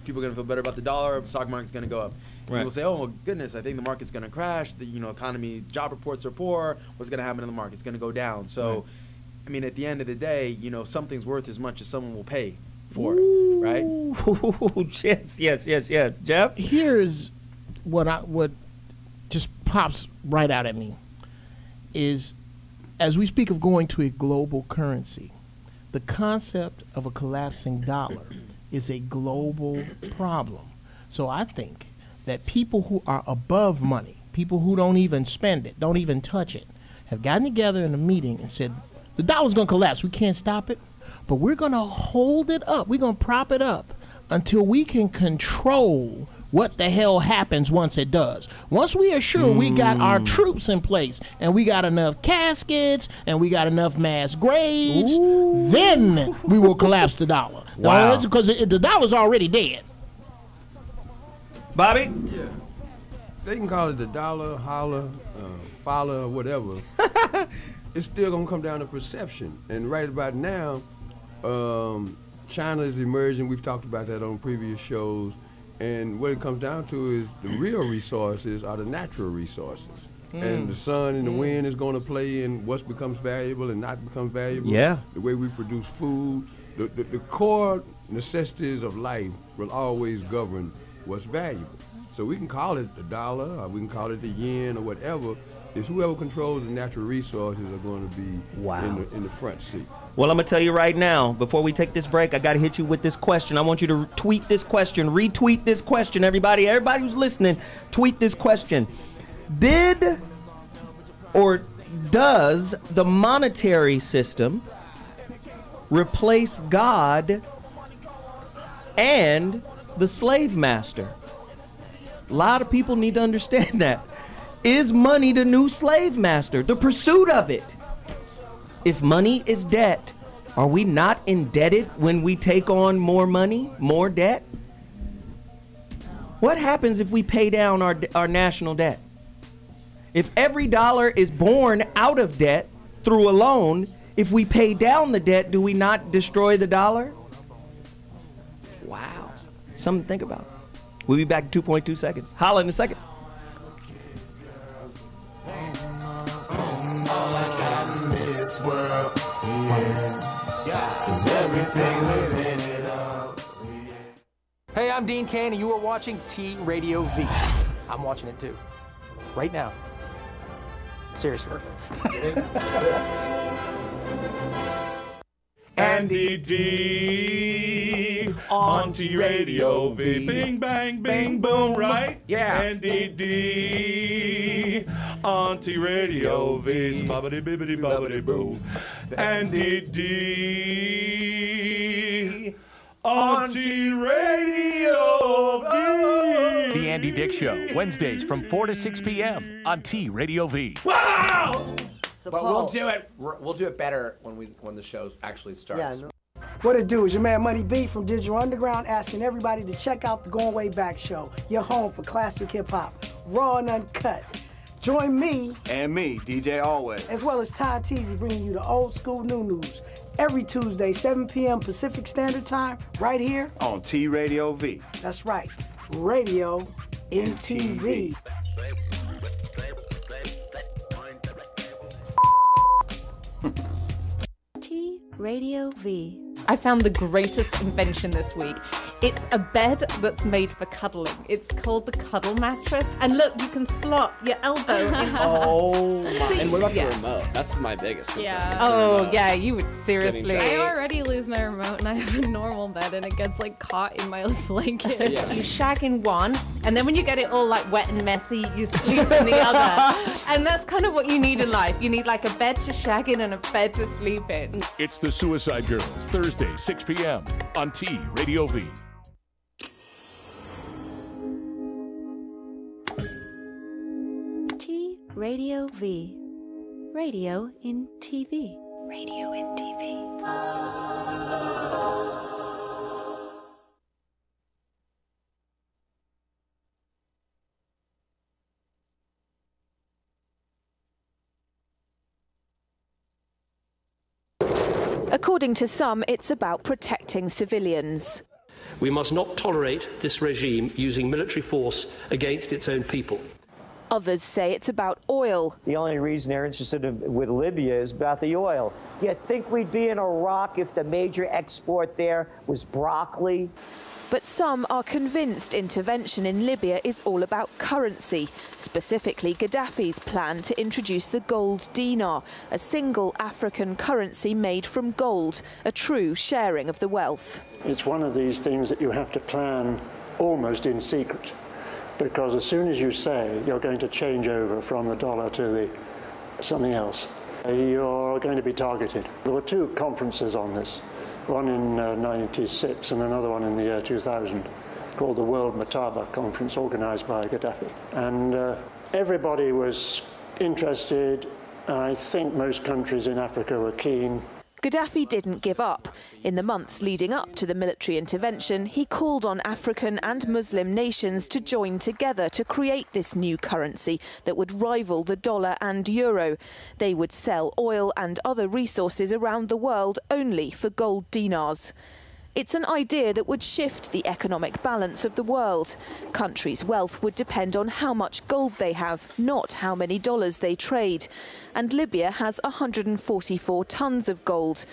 People are going to feel better about the dollar. The stock market's going to go up. Right. People say, "Oh well, goodness, I think the market's going to crash. The economy, job reports are poor. What's going to happen in the market? It's going to go down." So, right. At the end of the day, something's worth as much as someone will pay for it, right? Yes. Jeff, here's what just pops right out at me is, as we speak of going to a global currency, the concept of a collapsing dollar is a global problem. So I think that people who are above money, people who don't even spend it, don't even touch it, have gotten together in a meeting and said, the dollar's going to collapse. We can't stop it, but we're going to hold it up. We're going to prop it up until we can control what the hell happens once it does. Once we are sure we got our troops in place and we got enough caskets and we got enough mass graves, then we will collapse the dollar. Wow. Because the dollar's already dead. Bobby? Yeah. They can call it the dollar, holler, follow, or whatever. It's still going to come down to perception. And right about now, China is emerging. We've talked about that on previous shows. And what it comes down to is the real resources are the natural resources. And the sun and the wind is going to play in what becomes valuable and not becomes valuable. Yeah. The way we produce food. The core necessities of life will always govern what's valuable. So we can call it the dollar, or we can call it the yen, or whatever. It's whoever controls the natural resources are going to be in the front seat. Well, I'm going to tell you right now, before we take this break, I got to hit you with this question. I want you to tweet this question, retweet this question, everybody. Everybody who's listening, tweet this question. Did or does the monetary system replace God and the slave master? A lot of people need to understand that. Is money the new slave master? The pursuit of it. If money is debt, are we not indebted when we take on more money, more debt? What happens if we pay down our national debt? If every dollar is born out of debt through a loan, if we pay down the debt, do we not destroy the dollar? Wow. Something to think about. We'll be back in 2.2 seconds. Holla in a second. All I got in this world, is everything within it all. Hey, I'm Dean Cain, and you are watching T Radio V. I'm watching it too. Right now. Seriously. Andy D on T Radio V. Bing, bang, bing, boom, right? Yeah. Andy D on T Radio V. Bobbity, bibbity, bobbity, boo. Andy D on T Radio V. The Andy Dick Show, Wednesdays from 4 to 6 p.m. on T Radio V. Wow! But we'll do it. We'll do it better when the show actually starts. Yeah, no. What it do is your man Money B from Digital Underground asking everybody to check out the Going Way Back show, your home for classic hip hop, raw and uncut. Join me and me, DJ Always, as well as Ty Teasy, bringing you the old school new news every Tuesday, 7 p.m. Pacific Standard Time, right here on T Radio V. That's right, Radio in TV. T Radio V. I found the greatest invention this week. It's a bed that's made for cuddling. It's called the Cuddle Mattress. And look, you can slot your elbow in. Oh my. And what about the remote? That's my biggest concern. Yeah. Oh, yeah, you would seriously. I already lose my remote and I have a normal bed and it gets like caught in my blanket. Yeah. You shag in one, and then when you get it all like wet and messy, you sleep in the other. And that's kind of what you need in life. You need like a bed to shag in and a bed to sleep in. It's the Suicide Girls, Thursday, 6 p.m. on T Radio V. T Radio V. Radio in TV. Radio in TV. According to some, it's about protecting civilians. We must not tolerate this regime using military force against its own people. Others say it's about oil. The only reason they're interested with Libya is about the oil. You think we'd be in Iraq if the major export there was broccoli? But some are convinced intervention in Libya is all about currency, specifically Gaddafi's plan to introduce the gold dinar, a single African currency made from gold, a true sharing of the wealth. It's one of these things that you have to plan almost in secret, because as soon as you say you're going to change over from the dollar to something else, you're going to be targeted. There were two conferences on this. One in 96 and another one in the year 2000, called the World Mataba Conference, organized by Gaddafi. And everybody was interested, and I think most countries in Africa were keen. Gaddafi didn't give up. In the months leading up to the military intervention, he called on African and Muslim nations to join together to create this new currency that would rival the dollar and euro. They would sell oil and other resources around the world only for gold dinars. It's an idea that would shift the economic balance of the world. Countries' wealth would depend on how much gold they have, not how many dollars they trade. And Libya has 144 tons of gold.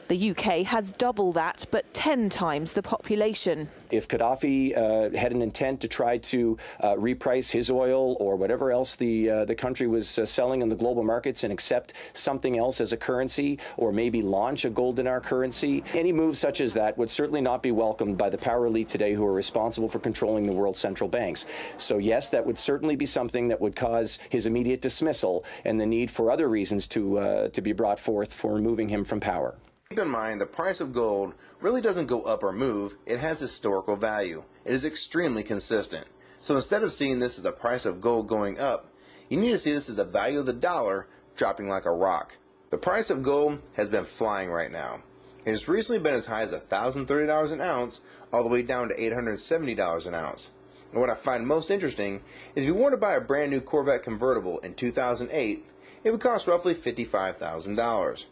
The UK has double that, but 10 times the population. If Gaddafi had an intent to try to reprice his oil or whatever else the country was selling in the global markets and accept something else as a currency, or maybe launch a gold dinar currency, any move such as that would certainly not be welcomed by the power elite today who are responsible for controlling the world's central banks. So yes, that would certainly be something that would cause his immediate dismissal and the need for other reasons to be brought forth for removing him from power. Keep in mind, the price of gold really doesn't go up or move. It has historical value. It is extremely consistent. So instead of seeing this as the price of gold going up, you need to see this as the value of the dollar dropping like a rock. The price of gold has been flying right now. It has recently been as high as $1,030 an ounce, all the way down to $870 an ounce. And what I find most interesting is if you were to buy a brand new Corvette convertible in 2008, it would cost roughly $55,000.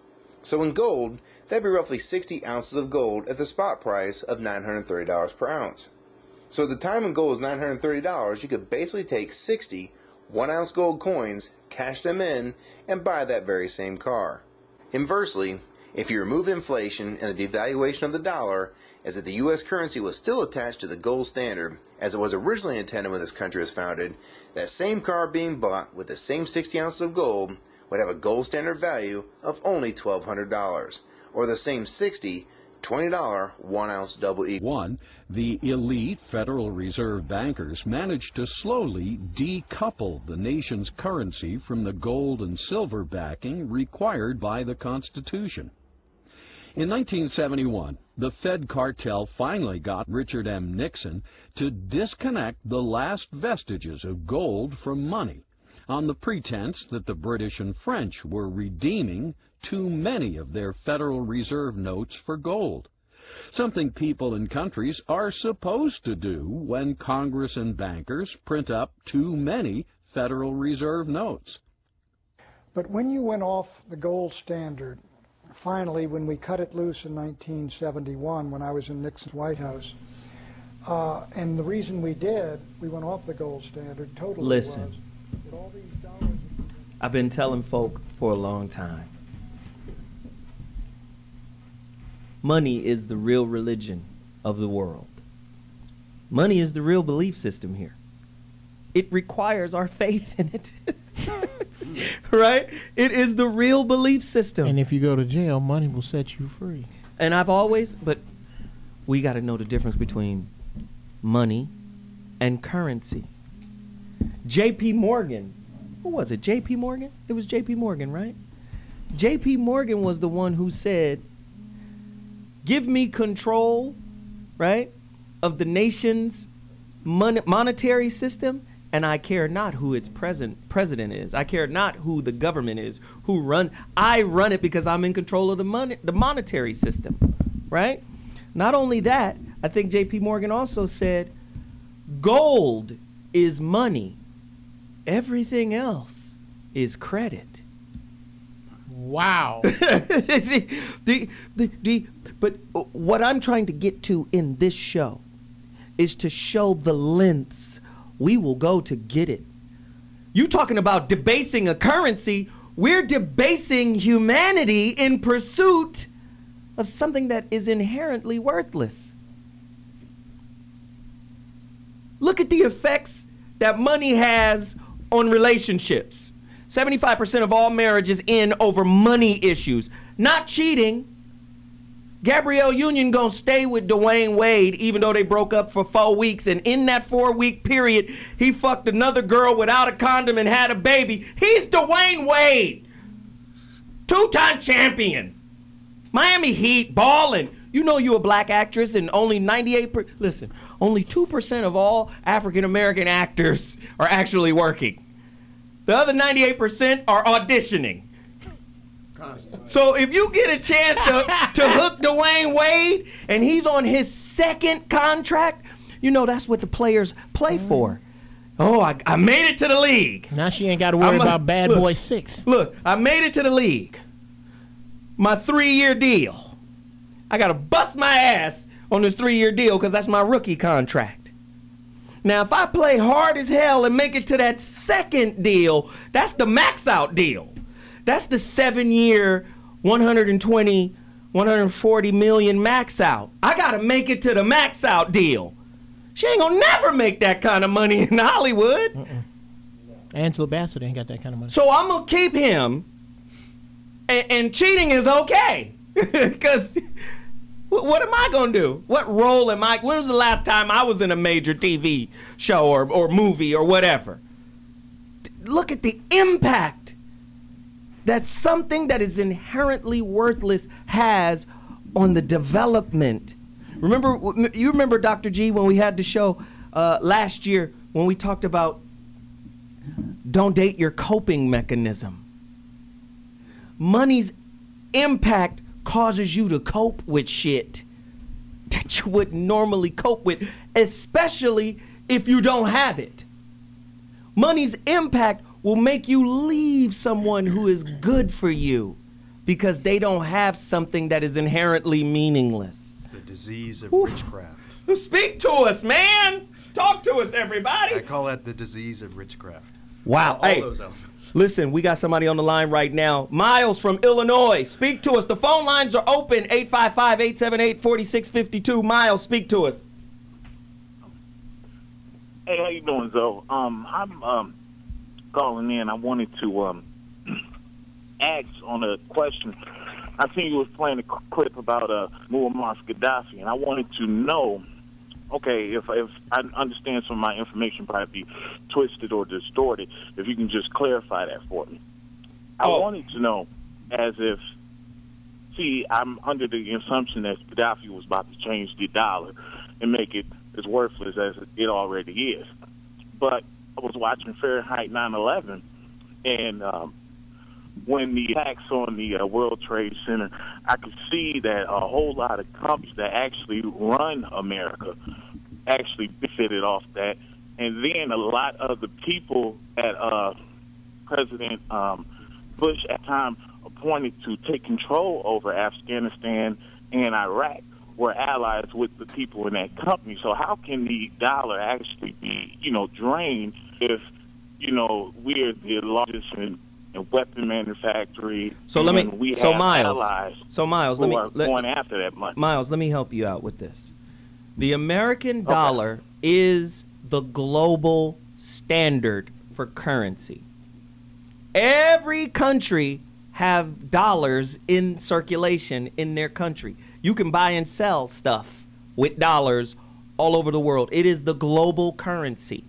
So in gold, that'd be roughly 60 ounces of gold at the spot price of $930 per ounce. So at the time when gold was $930, you could basically take 60 1-ounce gold coins, cash them in, and buy that very same car. Inversely, if you remove inflation and the devaluation of the dollar, as if the U.S. currency was still attached to the gold standard, as it was originally intended when this country was founded, that same car being bought with the same 60 ounces of gold would have a gold standard value of only $1,200, or the same 60 $20 1-ounce double E. The elite Federal Reserve bankers managed to slowly decouple the nation's currency from the gold and silver backing required by the Constitution. In 1971, the Fed cartel finally got Richard M. Nixon to disconnect the last vestiges of gold from money on the pretense that the British and French were redeeming too many of their Federal Reserve notes for gold, something people and countries are supposed to do when Congress and bankers print up too many Federal Reserve notes. But when you went off the gold standard, finally, when we cut it loose in 1971, when I was in Nixon's White House, and the reason we did, we went off the gold standard totally. Listen, was that all these dollars. I've been telling folk for a long time. Money is the real religion of the world. Money is the real belief system here. It requires our faith in it. Right? It is the real belief system. And if you go to jail, money will set you free. And but we got to know the difference between money and currency. J.P. Morgan, who was it? J.P. Morgan? It was J.P. Morgan, right? J.P. Morgan was the one who said, give me control, right, of the nation's monetary system, and I care not who its president is. I care not who the government is, I run it because I'm in control of the monetary system, right? Not only that, I think J.P. Morgan also said, gold is money. Everything else is credit. Wow. But what I'm trying to get to in this show is to show the lengths we will go to get it. You talking about debasing a currency, we're debasing humanity in pursuit of something that is inherently worthless. Look at the effects that money has on relationships. 75% of all marriages end over money issues, not cheating. Gabrielle Union gonna stay with Dwayne Wade even though they broke up for 4 weeks, and in that 4-week period, he fucked another girl without a condom and had a baby. He's Dwayne Wade, 2-time champion, Miami Heat, balling. You know you a black actress and only 2% of all African American actors are actually working. The other 98% are auditioning. So if you get a chance to hook Dwayne Wade and he's on his 2nd contract, you know that's what the players play for. Oh, I made it to the league. Now she ain't got to worry about Bad Boy 6. Look, I made it to the league. My 3-year deal. I got to bust my ass on this 3-year deal because that's my rookie contract. Now, if I play hard as hell and make it to that 2nd deal, that's the max out deal. That's the 7-year, 120, 140 million max out. I got to make it to the max out deal. She ain't gonna never make that kind of money in Hollywood. Angela Bassett ain't got that kind of money. So I'm gonna keep him, and cheating is okay. Because what am I gonna do? What role am I? When was the last time I was in a major TV show or movie or whatever? Look at the impact that something that is inherently worthless has on the development. You remember, Dr. G, when we had the show last year when we talked about don't date your coping mechanism. Money's impact causes you to cope with shit that you wouldn't normally cope with, especially if you don't have it. Money's impact will make you leave someone who is good for you because they don't have something that is inherently meaningless. The disease of witchcraft. Speak to us, man. Talk to us, everybody. I call that the disease of witchcraft. Wow. All Hey, those elements. listen, we got somebody on the line right now. Miles from Illinois, speak to us. The phone lines are open, 855-878-4652. Miles, speak to us. Hey, how you doing, Zoe? I'm calling in. I wanted to ask on a question. I seen you was playing a clip about Muammar Gaddafi, and I wanted to know, okay, if I understand some of my information probably be twisted or distorted, if you can just clarify that for me. I wanted to know, as if, see, I'm under the assumption that Gaddafi was about to change the dollar and make it as worthless as it already is. But I was watching Fahrenheit 9/11, and when the attacks on the World Trade Center, I could see that a whole lot of companies that actually run America actually benefited off that. And then a lot of the people that President Bush at the time appointed to take control over Afghanistan and Iraq were allies with the people in that company. So how can the dollar actually be, drained if, we're the largest in weapon manufacturing? So Miles, let me going after that money. Miles, let me help you out with this. The American dollar is the global standard for currency. Every country have dollars in circulation in their country. You can buy and sell stuff with dollars all over the world. It is the global currency.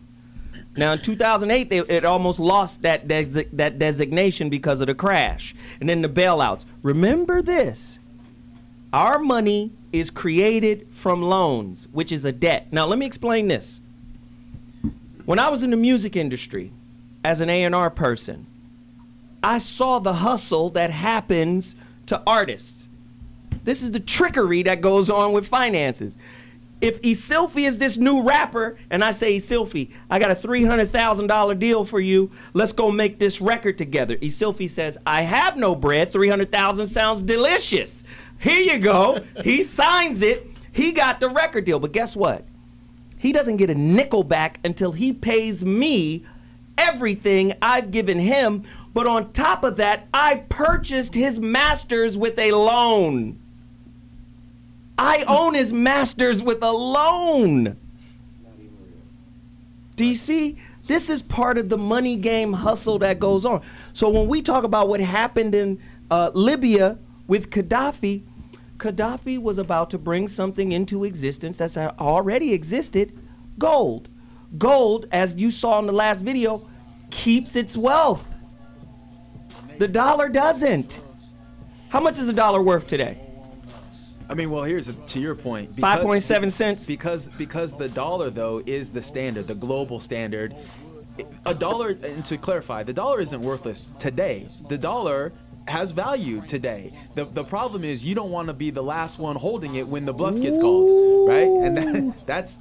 Now, in 2008, it almost lost that designation because of the crash and then the bailouts. Remember this. Our money is created from loans, which is a debt. Now, let me explain this. When I was in the music industry as an A&R person, I saw the hustle that happens to artists. This is the trickery that goes on with finances. If Isilfi is this new rapper, and I say, Isilfi, I got a $300,000 deal for you. Let's go make this record together. Isilfi says, I have no bread. 300,000 sounds delicious. Here you go. He signs it. He got the record deal. But guess what? He doesn't get a nickel back until he pays me everything I've given him. But on top of that, I purchased his masters with a loan. I own his masters with a loan. Do you see? This is part of the money game hustle that goes on. So when we talk about what happened in Libya with Gaddafi, Gaddafi was about to bring something into existence that's already existed, gold. Gold, as you saw in the last video, keeps its wealth. The dollar doesn't. How much is a dollar worth today? I mean, well, here's to your point. 5.7 cents. Because the dollar, though, is the standard, the global standard. A dollar, and to clarify, the dollar isn't worthless today. The dollar has value today. The problem is you don't want to be the last one holding it when the bluff gets called, right? And that's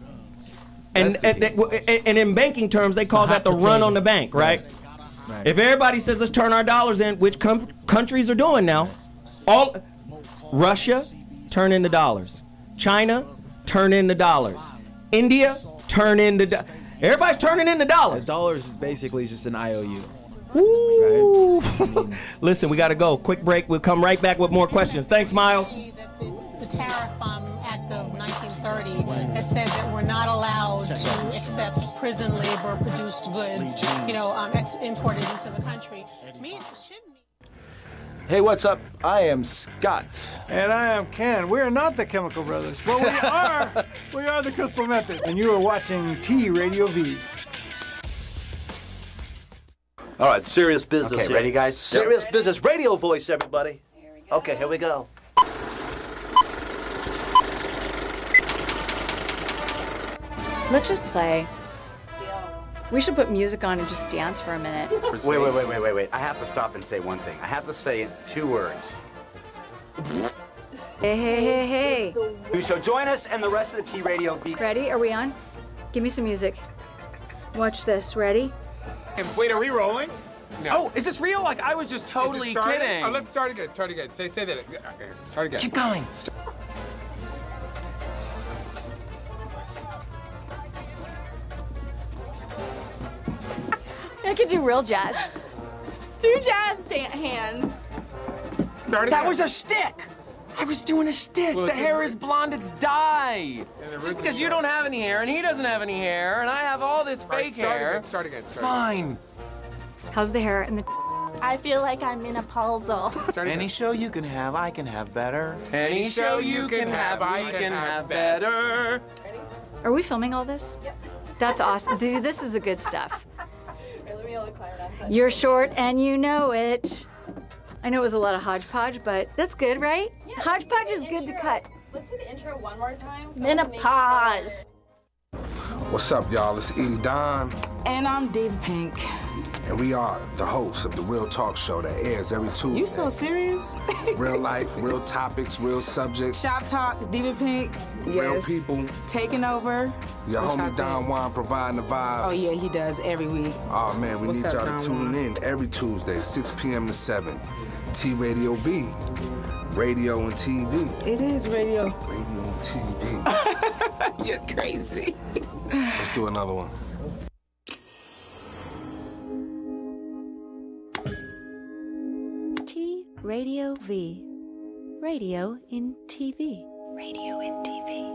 and in banking terms, they call that the run on the bank, right? Right. If everybody says let's turn our dollars in, which countries are doing now, Russia, turn in the dollars. China, turn in the dollars. India, turn in the everybody's turning in the dollars. The dollars is basically just an IOU. Woo. Right? I mean, listen, we got to go. Quick break. We'll come right back with more questions. Thanks, Miles. The Tariff Act of 1930 that said that we're not allowed to accept prison labor produced goods, imported into the country. Hey, what's up? I am Scott. And I am Ken. We are not the Chemical Brothers, but we are the Crystal Method. And you are watching T Radio V. All right, serious business. Okay, here. ready, guys? Serious business. Radio voice, everybody. Okay, here we go. Let's just play. We should put music on and just dance for a minute. Wait. I have to stop and say one thing. I have to say 2 words. Hey. So join us and the rest of the T Radio V. Ready? Are we on? Give me some music. Watch this. Ready? Wait, are we rolling? No. Oh, is this real? Like, I was just totally kidding. Oh, let's start again. Say that. Start again. Keep going. could do real jazz. Do jazz hands. That was a shtick. I was doing a shtick. Well, the hair is blonde, it's dye. Just because you don't have any hair and he doesn't have any hair and I have all this fake hair. Start again. Fine. How's the hair and the I feel like I'm menopausal. Any show you can have, I can have better. Any show you can have, I can have better. Are we filming all this? Yep. That's awesome. This is the good stuff. You're short and you know it. I know it was a lot of hodgepodge, but that's good, right? Yeah, hodgepodge is good to cut. Let's do the intro one more time. Menopause. What's up, y'all? It's Edie Don. And I'm Diva Pink. And we are the hosts of the Real Talk Show that airs every Tuesday. You so serious? Real life, real topics, real subjects. Shop Talk, Diva Pink. Real Yes. people. Taking over. Your What homie y'all Don think? Juan providing the vibes. Oh yeah, he does every week. Oh man, we What's need up, y'all Don to tune Juan? in every Tuesday, 6 p.m. to 7. T Radio V. Radio and TV. It is radio. Radio and TV. You're crazy. Let's do another one. T Radio V. Radio in TV. Radio in TV.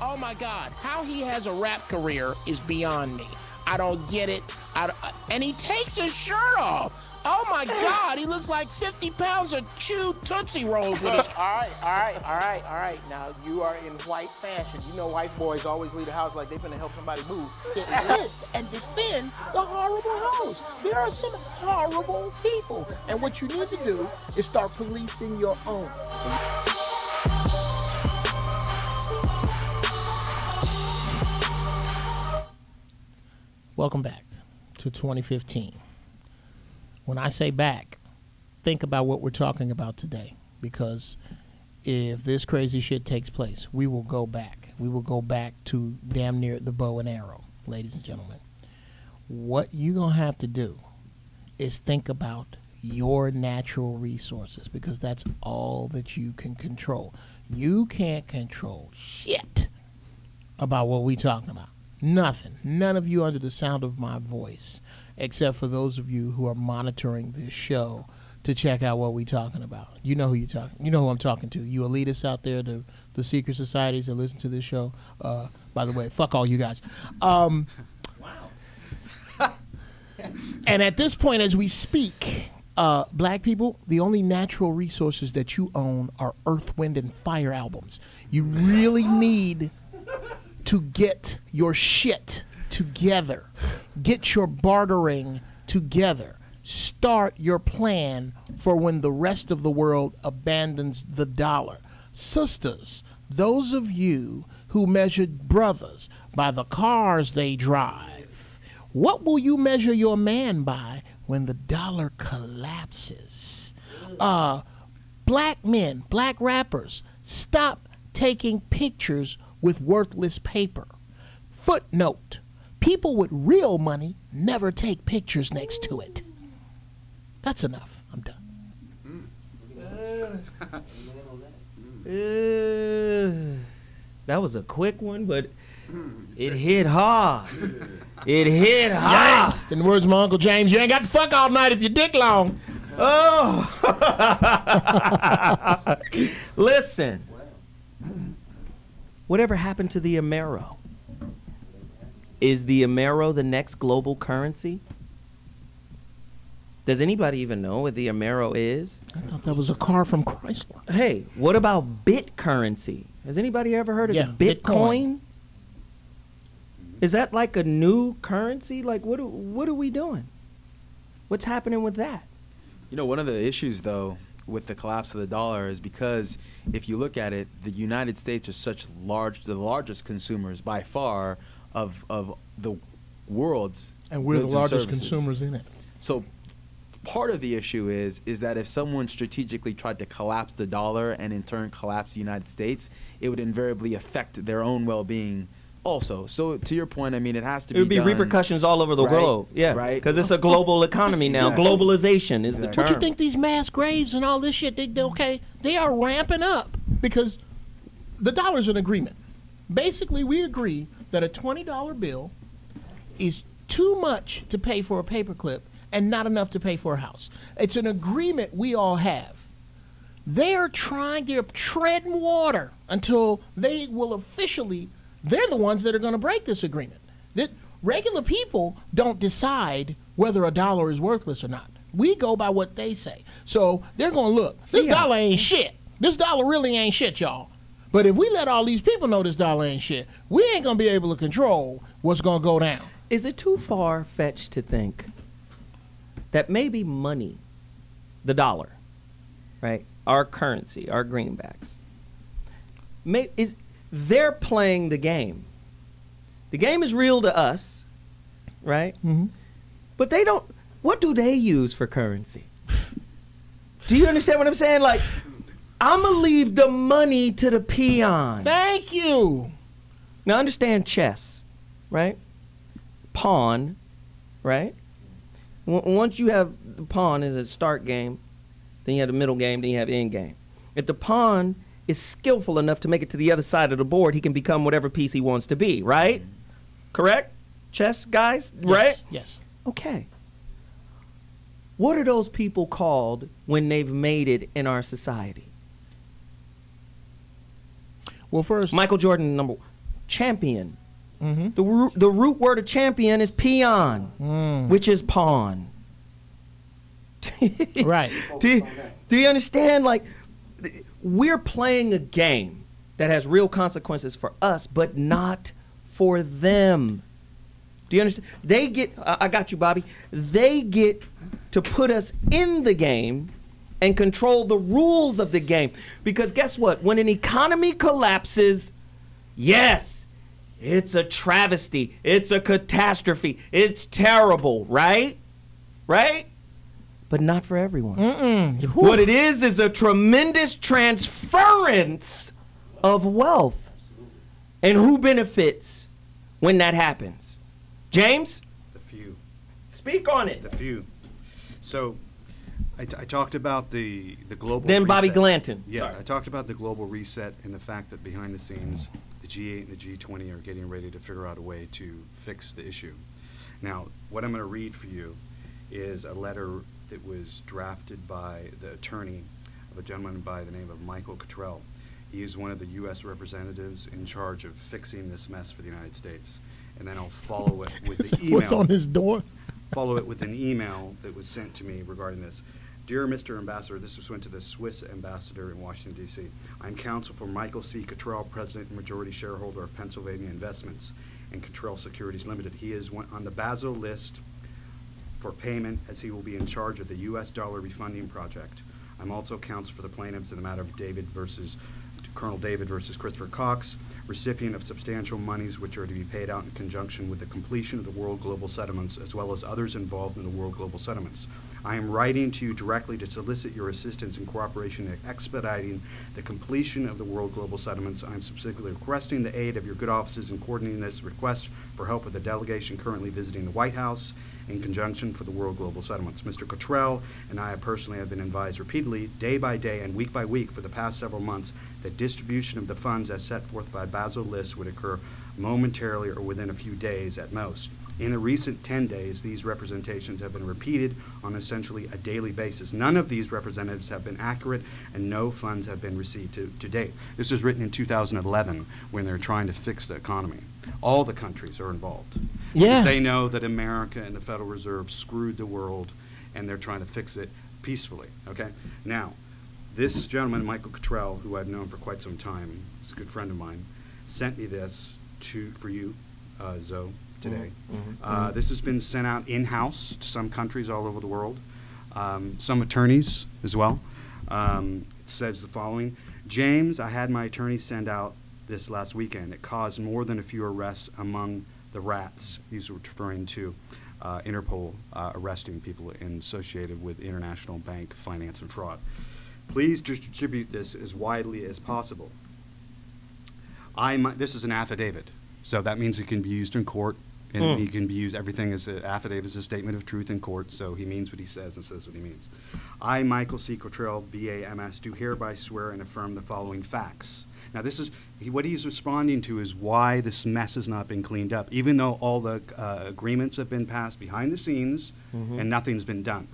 Oh my God, how he has a rap career is beyond me. I don't get it. And he takes his shirt off. Oh my God, he looks like 50 pounds of chewed Tootsie Rolls with his... All right. Now, you are in white fashion. You know white boys always leave the house like they finna help somebody move. Resist and defend the horrible hoes. There are some horrible people. And what you need to do is start policing your own. Welcome back to 2015. When I say back, think about what we're talking about today, because if this crazy shit takes place, we will go back. We will go back to damn near the bow and arrow, ladies and gentlemen. What you're going to have to do is think about your natural resources, because that's all that you can control. You can't control shit about what we're talking about. Nothing. None of you under the sound of my voice, except for those of you who are monitoring this show to check out what we're talking about. You know who you talking. You know who I'm talking to. You elitists out there, the secret societies that listen to this show. By the way, fuck all you guys. Wow. And at this point, as we speak, black people, the only natural resources that you own are Earth, Wind, and Fire albums. You really need to get your shit together. Get your bartering together. Start your plan for when the rest of the world abandons the dollar. Sisters, those of you who measured brothers by the cars they drive, what will you measure your man by when the dollar collapses? Black men, black rappers, stop taking pictures with worthless paper. Footnote: people with real money never take pictures next to it. That's enough. I'm done. That was a quick one, but it hit hard. It hit hard. In the words of my Uncle James, you ain't got to fuck all night if your dick long. Oh. Listen. Whatever happened to the Amero? Is the Amero the next global currency? Does anybody even know what the Amero is? I thought that was a car from Chrysler. Hey, what about bit currency? Has anybody ever heard of Bitcoin? Is that like a new currency? Like, what are we doing? What's happening with that? You know, one of the issues, though, with the collapse of the dollar is because if you look at it, the United States are the largest consumers by far of the world's and we're the goods largest services. consumers in it. So part of the issue is that if someone strategically tried to collapse the dollar and in turn collapse the United States, it would invariably affect their own well-being Also, so to your point, I mean, it has to be. It would be done, repercussions all over the globe. Yeah, right. Because it's a global economy now. Exactly. Globalization is the term. But you think these mass graves and all this shit, they are ramping up because the dollar's an agreement. Basically, we agree that a $20 bill is too much to pay for a paperclip and not enough to pay for a house. It's an agreement we all have. They're treading water until they will officially. They're the ones that are going to break this agreement. That regular people don't decide whether a dollar is worthless or not. We go by what they say. So they're going to look. This dollar ain't shit. This dollar really ain't shit, y'all. But if we let all these people know this dollar ain't shit, we ain't going to be able to control what's going to go down. Is it too far-fetched to think that maybe money, the dollar, right, our currency, our greenbacks, they're playing the game. The game is real to us, right? Mm-hmm. But they don't. What do they use for currency? Do you understand what I'm saying? Like, I'm going to leave the money to the peon. Thank you. Now, understand chess, right? Pawn, right? Once you have the pawn is a start game, then you have the middle game, then you have end game. If the pawn is skillful enough to make it to the other side of the board, he can become whatever piece he wants to be, right? Correct? Chess guys, right? Yes. Okay. What are those people called when they've made it in our society? Well, first, Michael Jordan, number one. Champion. Mm-hmm. The root word of champion is peon, which is pawn. Right. Do you understand? Like, we're playing a game that has real consequences for us, but not for them. Do you understand? They get, I got you, Bobby. They get to put us in the game and control the rules of the game. Because guess what? When an economy collapses, yes, it's a travesty. It's a catastrophe. It's terrible, right? Right? But not for everyone. What it is a tremendous transference of wealth. And who benefits when that happens? James? The few. Speak on it. The few. So, I talked about the global Then reset. Bobby Glanton. Yeah, Sorry. I talked about the global reset and the fact that behind the scenes, the G8 and the G20 are getting ready to figure out a way to fix the issue. Now, what I'm going to read for you is a letter that was drafted by the attorney of a gentleman by the name of Michael Cottrell. He is one of the U.S. representatives in charge of fixing this mess for the United States. And then I'll follow it with the email. What's on his door? Follow it with an email that was sent to me regarding this. Dear Mr. Ambassador, this was went to the Swiss ambassador in Washington, D.C. I'm counsel for Michael C. Cottrell, President and majority shareholder of Pennsylvania Investments and Cottrell Securities Limited. He is on the Basel list for payment, as he will be in charge of the U.S. dollar refunding project. I'm also counsel for the plaintiffs in the matter of Colonel David versus Christopher Cox, recipient of substantial monies which are to be paid out in conjunction with the completion of the World Global Settlements, as well as others involved in the World Global Settlements. I am writing to you directly to solicit your assistance and cooperation in expediting the completion of the World Global Settlements. I am specifically requesting the aid of your good offices in coordinating this request for help with the delegation currently visiting the White House in conjunction for the World Global Settlements. Mr. Cottrell and I personally have been advised repeatedly, day by day and week by week for the past several months, that distribution of the funds as set forth by Basel lists would occur momentarily or within a few days at most. In the recent 10 days, these representations have been repeated on essentially a daily basis. None of these representatives have been accurate, and no funds have been received to date. This was written in 2011 when they're trying to fix the economy. All the countries are involved. Yeah. Because they know that America and the Federal Reserve screwed the world, and they're trying to fix it peacefully, okay? Now, this gentleman, Michael Cottrell, who I've known for quite some time, is a good friend of mine, sent me this for you, Zoe, today. This has been sent out in-house to some countries all over the world, some attorneys as well. It says the following: James, I had my attorney send out this last weekend. It caused more than a few arrests among the rats. These were referring to Interpol arresting people associated with international bank finance and fraud. Please distribute this as widely as possible. This is an affidavit So that means it can be used in court, and he can be used, everything as an affidavit, as a statement of truth in court, so he means what he says and says what he means. I, Michael C. Cottrell, B.A.M.S., do hereby swear and affirm the following facts. Now, this is, what he's responding to is why this mess has not been cleaned up, even though all the agreements have been passed behind the scenes and nothing's been done.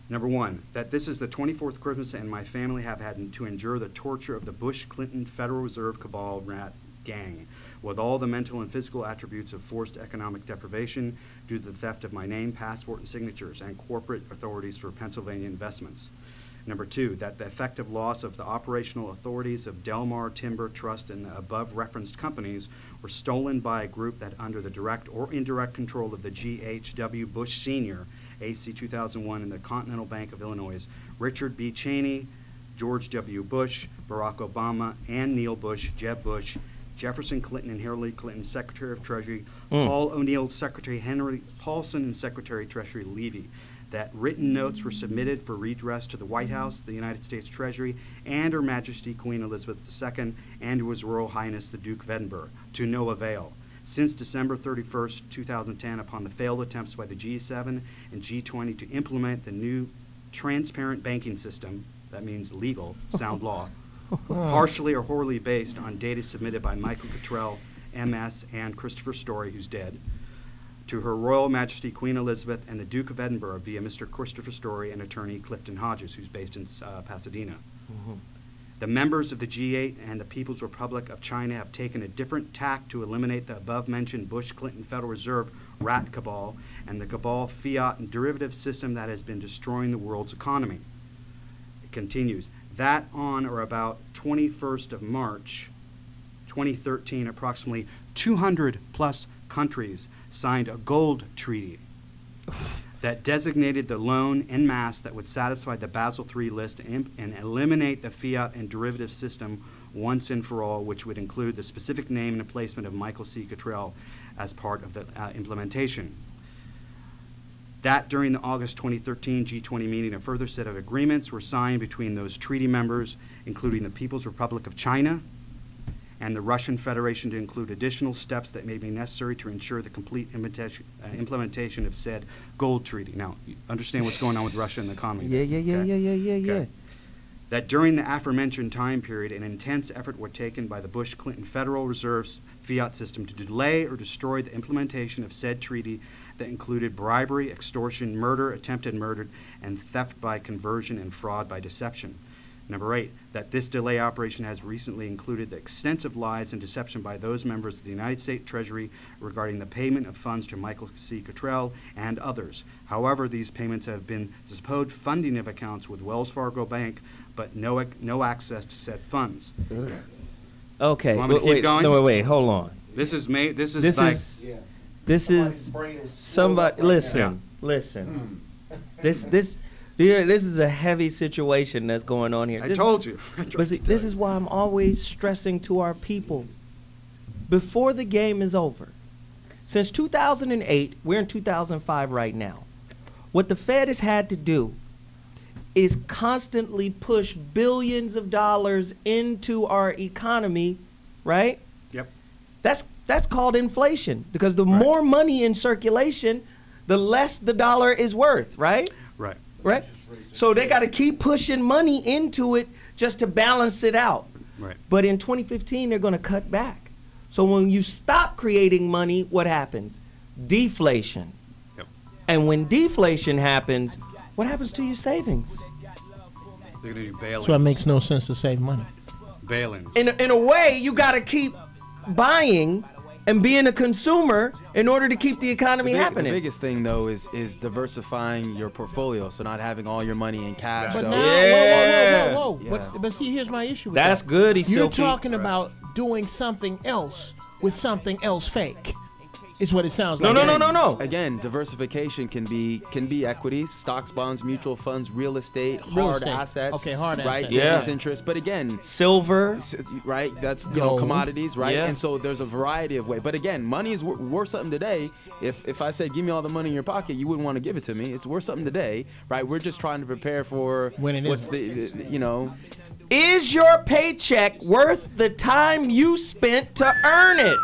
Number one, that this is the 24th Christmas and my family have had to endure the torture of the Bush-Clinton Federal Reserve cabal rat gang, with all the mental and physical attributes of forced economic deprivation due to the theft of my name, passport, and signatures, and corporate authorities for Pennsylvania investments. Number two, that the effective loss of the operational authorities of Delmar Timber Trust and the above referenced companies were stolen by a group that under the direct or indirect control of the G.H.W. Bush Sr., AC 2001, and the Continental Bank of Illinois, Richard B. Cheney, George W. Bush, Barack Obama, and Neil Bush, Jeb Bush, Jefferson Clinton and Hillary Clinton, Secretary of Treasury, Paul O'Neill, Secretary Henry Paulson, and Secretary Treasury Levy. That written notes were submitted for redress to the White House, the United States Treasury, and Her Majesty Queen Elizabeth II, and to His Royal Highness the Duke of Edinburgh, to no avail. Since December 31st, 2010, upon the failed attempts by the G7 and G20 to implement the new transparent banking system, that means legal, sound law, partially or wholly based on data submitted by Michael Cottrell, MS, and Christopher Story, who's dead, to Her Royal Majesty Queen Elizabeth and the Duke of Edinburgh via Mr. Christopher Story and attorney Clifton Hodges, who's based in Pasadena. The members of the G8 and the People's Republic of China have taken a different tack to eliminate the above-mentioned Bush-Clinton Federal Reserve rat cabal and the cabal fiat and derivative system that has been destroying the world's economy. It continues, that on or about 21st of March, 2013, approximately 200 plus countries signed a gold treaty that designated the loan en masse that would satisfy the Basel III list and eliminate the fiat and derivative system once and for all, which would include the specific name and placement of Michael C. Cottrell as part of the implementation. That during the August 2013 G20 meeting, a further set of agreements were signed between those treaty members, including the People's Republic of China and the Russian Federation, to include additional steps that may be necessary to ensure the complete implementation of said gold treaty. Now, you understand what's going on with Russia and the economy. Yeah. That during the aforementioned time period, an intense effort was taken by the Bush-Clinton Federal Reserve's fiat system to delay or destroy the implementation of said treaty that included bribery, extortion, murder, attempted murder, and theft by conversion and fraud by deception. Number 8, that this delay operation has recently included the extensive lies and deception by those members of the United States Treasury regarding the payment of funds to Michael C. Cottrell and others. However, these payments have been supposed funding of accounts with Wells Fargo Bank, but no access to said funds. Okay, Want me to keep going? No, wait, hold on. This is somebody. Listen. This is a heavy situation that's going on here. I told you. But see, this is why I'm always stressing to our people, before the game is over. Since 2008, we're in 2005 right now. What the Fed has had to do is constantly push billions of dollars into our economy, right? Yep. That's called inflation, because the more money in circulation, the less the dollar is worth, right? Right. Right? So they got to keep pushing money into it just to balance it out. Right. But in 2015, they're going to cut back. So when you stop creating money, what happens? Deflation. Yep. And when deflation happens, what happens to your savings? They're going to do bail-ins. So it makes no sense to save money. Bail-ins. In a way, you got to keep buying and being a consumer in order to keep the economy happening. The biggest thing, though, is diversifying your portfolio, so not having all your money in cash. But So now, whoa. Yeah. But see, here's my issue with That's that. good, You're Isilpi. talking about doing something else with something else fake. It's what it sounds No, like. no. Again, diversification can be equities, stocks, bonds, mutual funds, real estate, Real hard estate. assets. Okay, hard right? assets. Business interest. But again, silver, right? That's Gold. commodities, right? Yeah. And so there's a variety of ways. But again, money is worth something today. If I said give me all the money in your pocket, you wouldn't want to give it to me. It's worth something today, right? We're just trying to prepare for what's Is your paycheck worth the time you spent to earn it?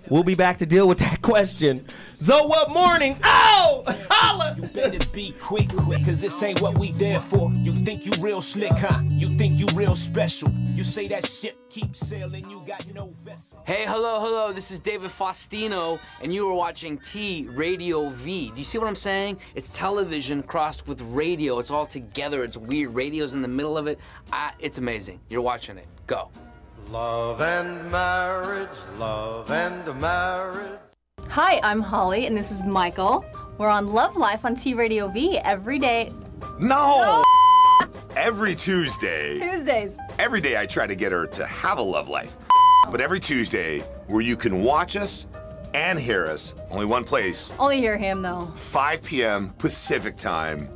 We'll be back to deal with that question. ZoWhat Morning. Oh! Holla! You better be quick, cause this ain't what we there for. You think you real slick, huh? You think you real special. You say that ship keeps sailing, you got no vessel. Hey, hello, this is David Faustino, and you are watching T Radio V. Do you see what I'm saying? It's television crossed with radio. It's all together. It's weird. Radio's in the middle of it. It's amazing. You're watching it. Go. Love and marriage, love and marriage. Hi, I'm Holly, and this is Michael. We're on Love Life on T Radio V every day. No! Every Tuesday. Tuesdays. Every day I try to get her to have a love life. But every Tuesday, where you can watch us and hear us, only one place, Only hear him, though. 5 p.m. Pacific time,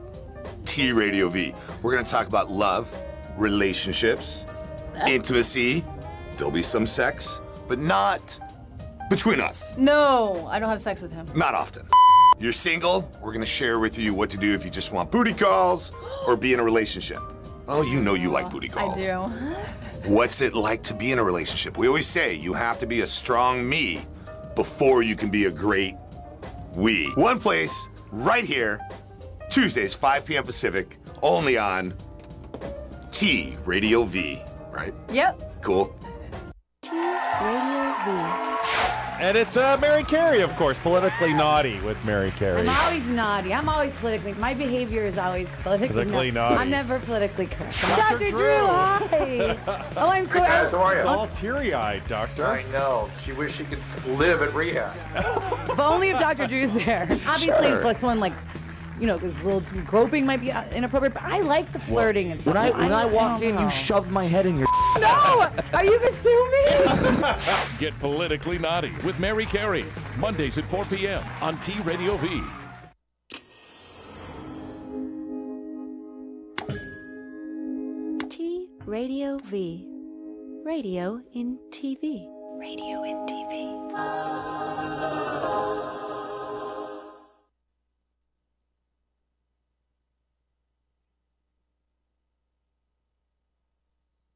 T Radio V. We're gonna talk about love, relationships, intimacy. There'll be some sex, but not between us. No, I don't have sex with him. Not often. You're single, we're gonna share with you what to do if you just want booty calls or be in a relationship. Oh, you know you like booty calls. I do. What's it like to be in a relationship? We always say you have to be a strong me before you can be a great we. One place, right here, Tuesdays, 5 p.m. Pacific, only on T Radio V, right? Yep. Cool. Radio V. And it's Mary Carey, of course, politically naughty with Mary Carey. I'm always naughty. I'm always politically. My behavior is always Politically naughty. I'm never politically correct. Dr. Drew, hi. Oh, I'm so. Hey guys, how are you? It's all teary-eyed, Doctor. I know. She wished she could live at rehab. But only if Dr. Drew's there. Obviously, if someone like, because a little too groping might be inappropriate. But I like the flirting and stuff. When I walked in, you shoved my head in your. No! Are you gonna sue me? Get politically naughty with Mary Carey. Mondays at 4 p.m. on T Radio V. T Radio V. Radio in TV. Radio in TV.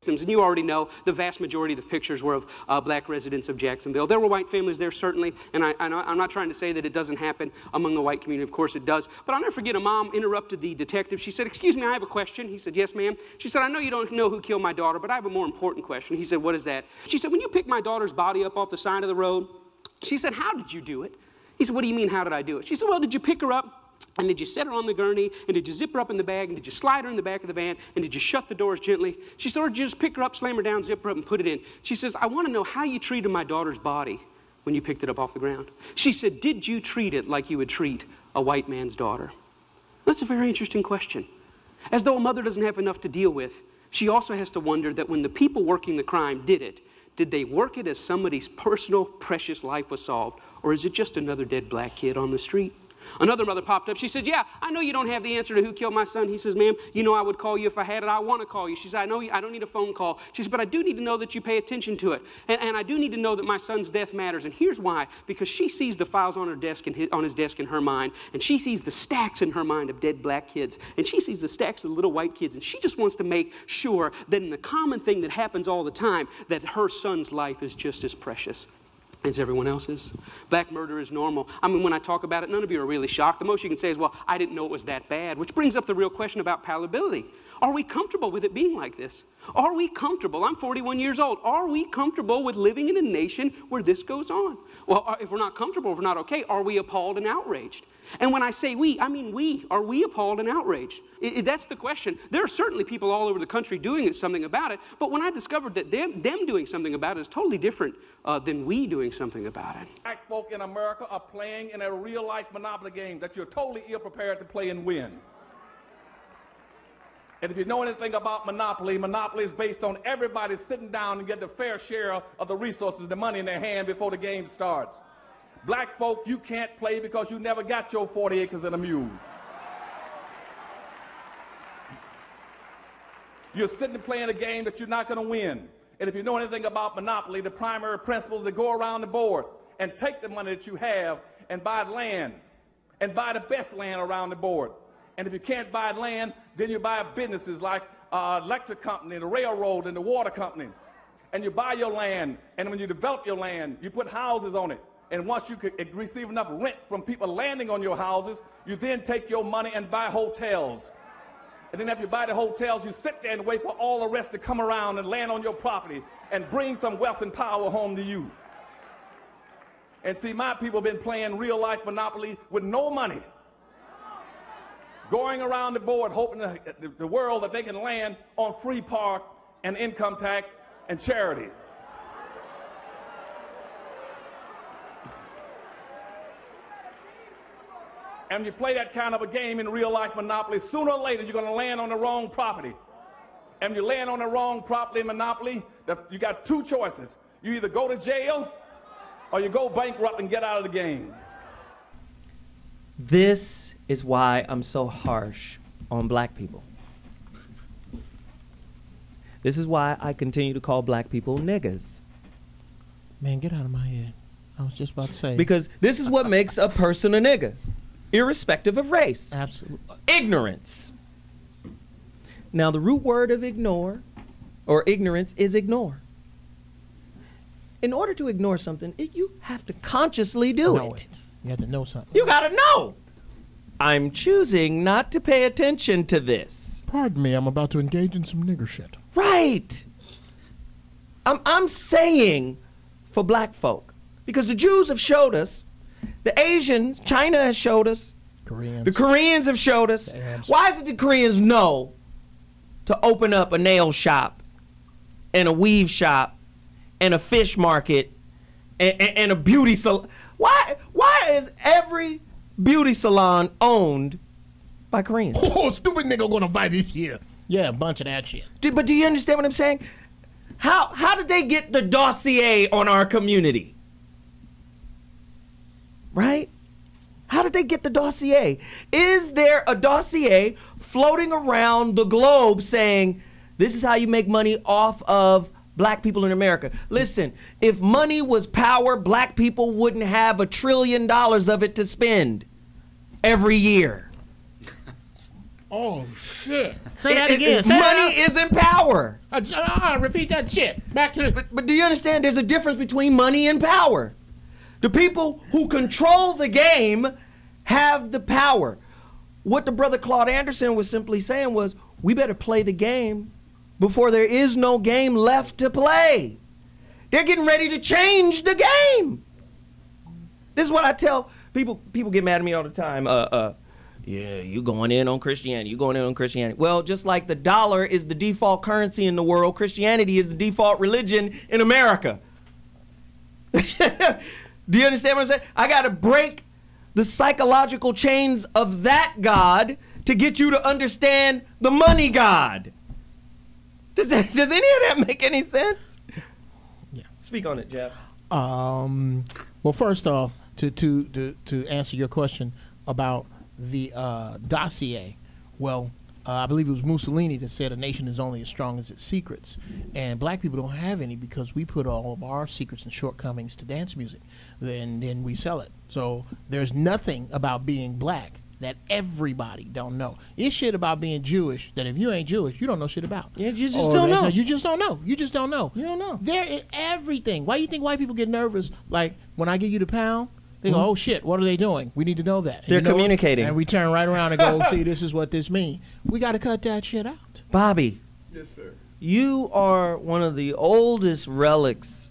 And you already know the vast majority of the pictures were of black residents of Jacksonville. There were white families there, certainly, and I'm not trying to say that it doesn't happen among the white community. Of course it does. But I'll never forget a mom interrupted the detective. She said, "Excuse me, I have a question." He said, "Yes, ma'am." She said, "I know you don't know who killed my daughter, but I have a more important question." He said, "What is that?" She said, "When you picked my daughter's body up off the side of the road," she said, "How did you do it?" He said, "What do you mean, how did I do it?" She said, "Well, did you pick her up? And did you set her on the gurney? And did you zip her up in the bag? And did you slide her in the back of the van? And did you shut the doors gently?" She said, "Or did you just pick her up, slam her down, zip her up, and put it in?" She says, "I want to know how you treated my daughter's body when you picked it up off the ground." She said, "Did you treat it like you would treat a white man's daughter?" That's a very interesting question. As though a mother doesn't have enough to deal with, she also has to wonder that when the people working the crime did it, did they work it as somebody's personal, precious life was solved? Or is it just another dead black kid on the street? Another mother popped up. She said, "Yeah, I know you don't have the answer to who killed my son." He says, "Ma'am, you know I would call you if I had it. I want to call you." She said, "I know I don't need a phone call." She said, "But I do need to know that you pay attention to it. And I do need to know that my son's death matters." And here's why. Because she sees the files on her desk on his desk in her mind. And she sees the stacks in her mind of dead black kids. And she sees the stacks of little white kids. And she just wants to make sure that in the common thing that happens all the time, that her son's life is just as precious as everyone else's. Black murder is normal. I mean, when I talk about it, none of you are really shocked. The most you can say is, "Well, I didn't know it was that bad," which brings up the real question about palatability. Are we comfortable with it being like this? Are we comfortable? I'm 41 years old. Are we comfortable with living in a nation where this goes on? Well, if we're not comfortable, if we're not okay, are we appalled and outraged? And when I say we, I mean we. Are we appalled and outraged? That's the question. There are certainly people all over the country doing something about it, but when I discovered that them doing something about it is totally different than we doing something about it. Black folk in America are playing in a real-life Monopoly game that you're totally ill-prepared to play and win. And if you know anything about Monopoly, Monopoly is based on everybody sitting down and getting a fair share of the resources, the money in their hand before the game starts. Black folk, you can't play because you never got your 40 acres and a mule. You're sitting and playing a game that you're not going to win. And if you know anything about monopoly, the primary principles that go around the board and take the money that you have and buy land and buy the best land around the board. And if you can't buy land, then you buy businesses like electric company, the railroad, and the water company. And you buy your land, and when you develop your land, you put houses on it. And once you could receive enough rent from people landing on your houses, you then take your money and buy hotels. And then after you buy the hotels, you sit there and wait for all the rest to come around and land on your property and bring some wealth and power home to you. And see, my people have been playing real life monopoly with no money, going around the board hoping the world that they can land on free park and income tax and charity. And you play that kind of a game in real life monopoly, sooner or later you're going to land on the wrong property. And you land on the wrong property in monopoly, you got two choices. You either go to jail or you go bankrupt and get out of the game. This is why I'm so harsh on black people. This is why I continue to call black people niggas. Man, get out of my head. I was just about to say. Because this is what makes a person a nigga, irrespective of race. Absolutely. Ignorance. Now, the root word of ignore or ignorance is ignore. In order to ignore something, you have to consciously do it. You have to know something. You gotta know. I'm choosing not to pay attention to this. Pardon me, I'm about to engage in some nigger shit. Right. I'm saying for black folk, because the Jews have showed us, the Asians, China has showed us, the Koreans have showed us. Why is it the Koreans know to open up a nail shop and a weave shop and a fish market and a beauty salon? Why is every beauty salon owned by Koreans? Oh, stupid nigga gonna buy this here. Yeah, a bunch of that shit. But do you understand what I'm saying? How did they get the dossier on our community? Right? How did they get the dossier? Is there a dossier floating around the globe saying, this is how you make money off of black people in America? Listen, if money was power, black people wouldn't have $1 trillion of it to spend every year. Oh, shit. Say that again. Money isn't power. Repeat that shit. Back to this. But do you understand there's a difference between money and power? The people who control the game have the power. What the brother Claude Anderson was simply saying was, we better play the game before there is no game left to play. They're getting ready to change the game. This is what I tell people. People get mad at me all the time. Yeah, you going in on Christianity. You going in on Christianity. Well, just like the dollar is the default currency in the world, Christianity is the default religion in America. Do you understand what I'm saying? I got to break the psychological chains of that God to get you to understand the money God. Does any of that make any sense? Yeah. Speak on it, Jeff. Well, first off, to answer your question about the dossier, well, I believe it was Mussolini that said a nation is only as strong as its secrets. And black people don't have any because we put all of our secrets and shortcomings to dance music. Then we sell it. So there's nothing about being black that everybody don't know. It's shit about being Jewish that if you ain't Jewish, you don't know shit about. Yeah, you just don't know. You just don't know. You just don't know. You don't know. There is everything. Why do you think white people get nervous? Like when I give you the pound, they go, oh shit, what are they doing? We need to know that. They're communicating. And we turn right around and go, see, this is what this means. We got to cut that shit out. Bobby. Yes, sir. You are one of the oldest relics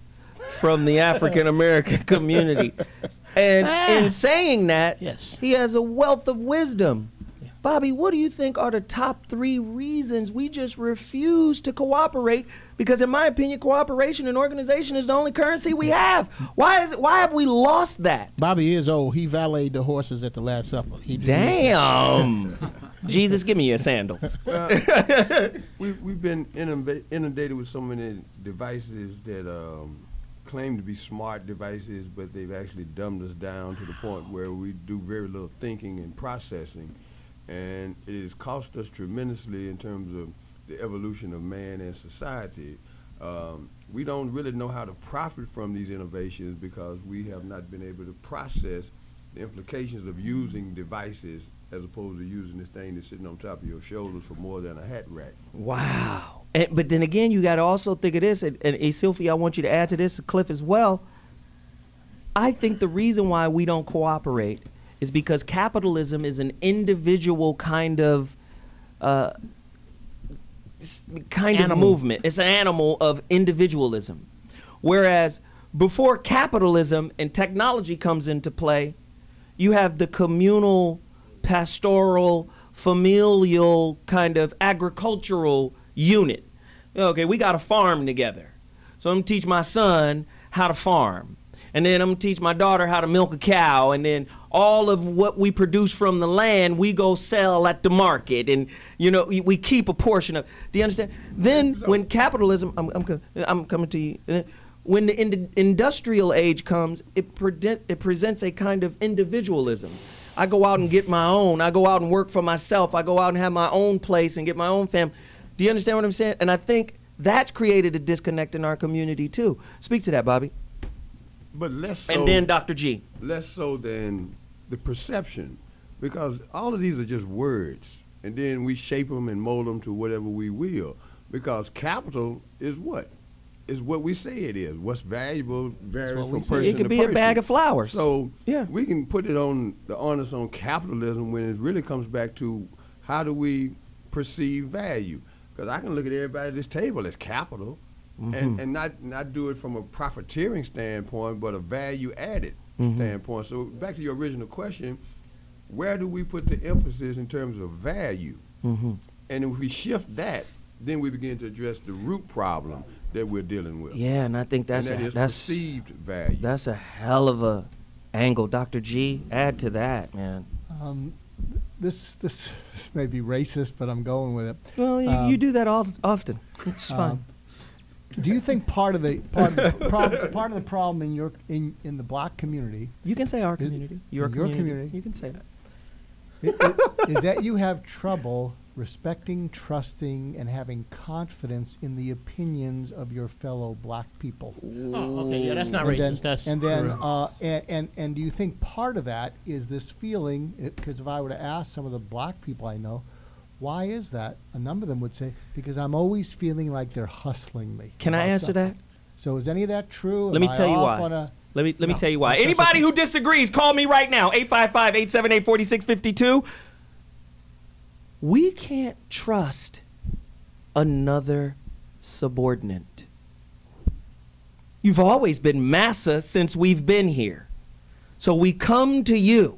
from the African American community. And in saying that, yes, he has a wealth of wisdom. Yeah. Bobby, what do you think are the top 3 reasons we just refuse to cooperate? Because in my opinion, cooperation and organization is the only currency we have. Why have we lost that? Bobby is old. He valeted the horses at the Last Supper. Damn. Jesus, give me your sandals. We've been inundated with so many devices that claim to be smart devices, but they've actually dumbed us down to the point where we do very little thinking and processing. And it has cost us tremendously in terms of the evolution of man and society. We don't really know how to profit from these innovations because we have not been able to process the implications of using devices as opposed to using this thing that's sitting on top of your shoulders for more than a hat rack. Wow. But then again, you got to also think of this, and Sylvia, I want you to add to this, Cliff as well. I think the reason why we don't cooperate is because capitalism is an individual kind of movement. It's an animal of individualism. Whereas before capitalism and technology comes into play, you have the communal, pastoral, familial kind of agricultural unit. Okay, we got to farm together. So I'm going to teach my son how to farm. And then I'm going to teach my daughter how to milk a cow. And then all of what we produce from the land, we go sell at the market. And, you know, we keep a portion of, do you understand? Then when capitalism, I'm coming to you. When the industrial age comes, it presents a kind of individualism. I go out and get my own. I go out and work for myself. I go out and have my own place and get my own family. Do you understand what I'm saying? And I think that's created a disconnect in our community too. Speak to that, Bobby. But less so. And then Dr. G. Less so than the perception, because all of these are just words, and then we shape them and mold them to whatever we will. Because capital is what? Is what we say it is. What's valuable varies from person to person. It could be a bag of flowers. So yeah, we can put it on the onus on capitalism when it really comes back to how do we perceive value. Because I can look at everybody at this table as capital, and not do it from a profiteering standpoint, but a value-added standpoint. So back to your original question, where do we put the emphasis in terms of value? And if we shift that, then we begin to address the root problem that we're dealing with. Yeah, and I think that's perceived value. That's a hell of a angle. Dr. G, add to that, man. This may be racist, but I'm going with it. Well, you do that often. It's fine. Do you think part of the problem in the black community? You can say our community. Your community. You can say that. Is that you have trouble respecting, trusting, and having confidence in the opinions of your fellow black people? Oh, okay, yeah, that's not racist. And do you think part of that is this feeling? Because if I were to ask some of the black people I know, why is that? A number of them would say, because I'm always feeling like they're hustling me. Can I answer that? So is any of that true? Let me tell you why. Let me tell you why. Anybody who disagrees, call me right now. 855-878-4652. We can't trust another subordinate. You've always been massa since we've been here. So we come to you.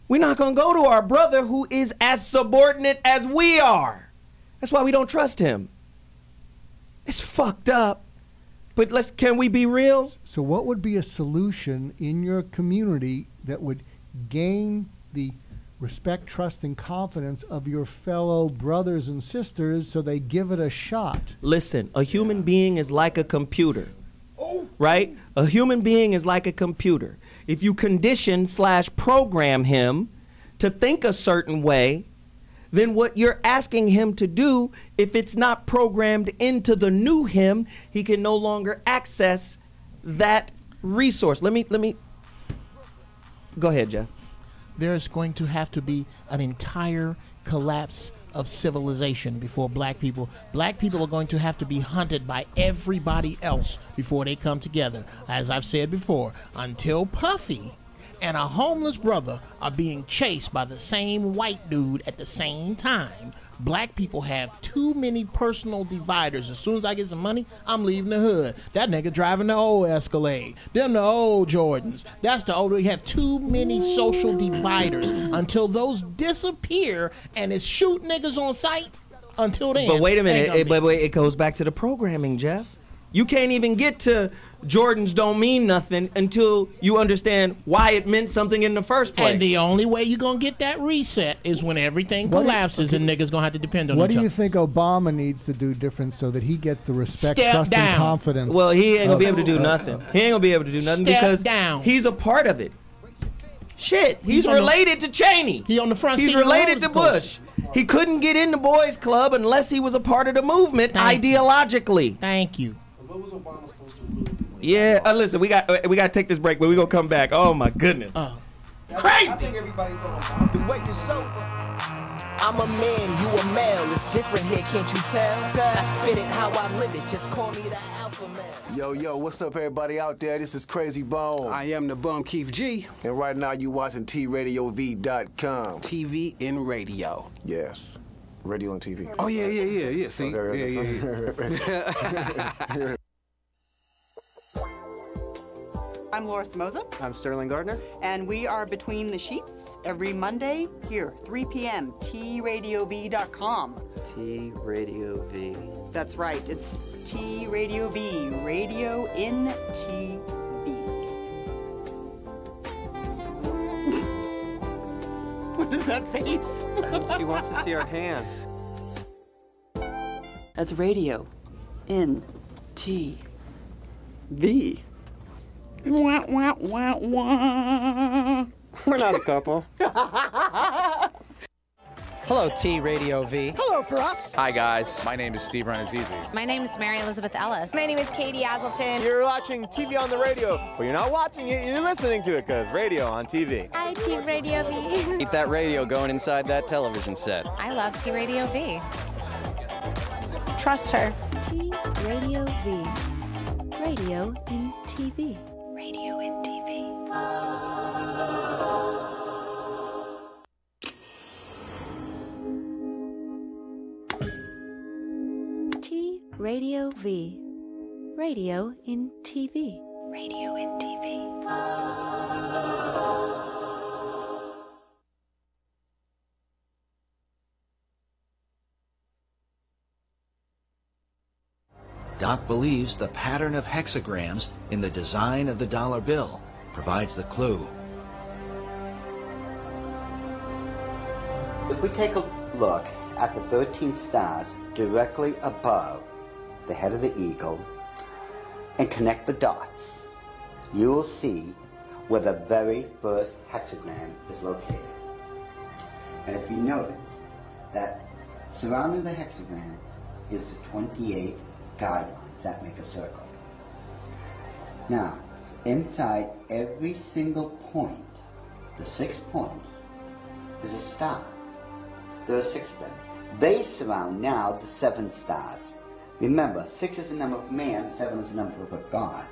We're not going to go to our brother who is as subordinate as we are. That's why we don't trust him. It's fucked up. But can we be real? So what would be a solution in your community that would gain the respect, trust, and confidence of your fellow brothers and sisters so they give it a shot? Listen, a human being is like a computer, right? A human being is like a computer. If you condition/program him to think a certain way, then what you're asking him to do, if it's not programmed into the new him, he can no longer access that resource. Let me go ahead, Jeff. There's going to have to be an entire collapse of civilization before black people are going to have to be hunted by everybody else before they come together. As I've said before, until Puffy and a homeless brother are being chased by the same white dude at the same time, black people have too many personal dividers. As soon as I get some money, I'm leaving the hood. That nigga driving the old Escalade. Them the old Jordans. That's the old. We have too many social dividers. Until those disappear and it's shoot niggas on sight, until then. But wait a minute. It goes back to the programming, Jeff. You can't even get to Jordans don't mean nothing until you understand why it meant something in the first place. And the only way you're going to get that reset is when everything collapses and niggas going to have to depend on each What other. do you think Obama needs to do different so that he gets the respect, trust, and confidence? Well, he ain't going to be able to do nothing. He ain't going to be able to do nothing because he's a part of it. Shit, he's related to Cheney. He on the front seat. He's related to Bush. He couldn't get in the boys' club unless he was a part of the movement ideologically. Thank you. Yeah, listen, we got to take this break, but we gonna come back. Oh my goodness, crazy. I think everybody thought the wait is over. I'm a man, you a male. It's different here, can't you tell? I spit it how I live it. Just call me the alpha male. Yo, what's up, everybody out there? This is Crazy Bone. I am the Bum Keith G. And right now, you watching TRadioV.com. TV and radio. Yes. Radio and TV. Oh, yeah. See? Yeah. I'm Laura Samoza. I'm Sterling Gardner. And we are Between the Sheets every Monday here, 3 p.m., TRadioV.com. T-Radio-V. That's right, it's T-Radio-V, Radio in TV. What is that face? He wants to see our hands. That's Radio in TV. Wah, wah, wah, wah. We're not a couple. Hello, T-Radio-V. Hello for us. Hi, guys. My name is Steve Renazizi. My name is Mary Elizabeth Ellis. My name is Katie Aselton. You're watching TV on the radio, but you're not watching it, you're listening to it, because radio on TV. Hi, T-Radio-V. Keep that radio going inside that television set. I love T-Radio-V. Trust her. T-Radio-V. Radio in TV. Radio in TV. T-Radio-V. Radio in TV. Radio in TV. Doc believes the pattern of hexagrams in the design of the dollar bill provides the clue. If we take a look at the 13 stars directly above the head of the eagle and connect the dots, you will see where the very first hexagram is located. And if you notice that surrounding the hexagram is the 28 guidelines that make a circle. Now, inside every single point, the 6 points, is a star. There are 6 of them. They surround now the 7 stars. Remember, 6 is the number of man, 7 is the number of God.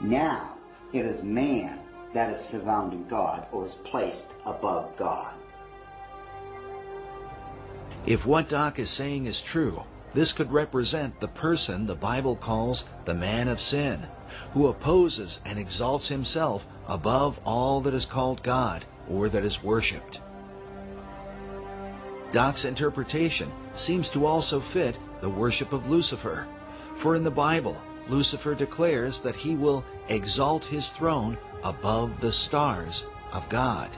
Now, it is man that is surrounding God or is placed above God. If what Doc is saying is true, this could represent the person the Bible calls the man of sin, who opposes and exalts himself above all that is called God or that is worshipped. Doc's interpretation seems to also fit the worship of Lucifer, for in the Bible, Lucifer declares that he will exalt his throne above the stars of God.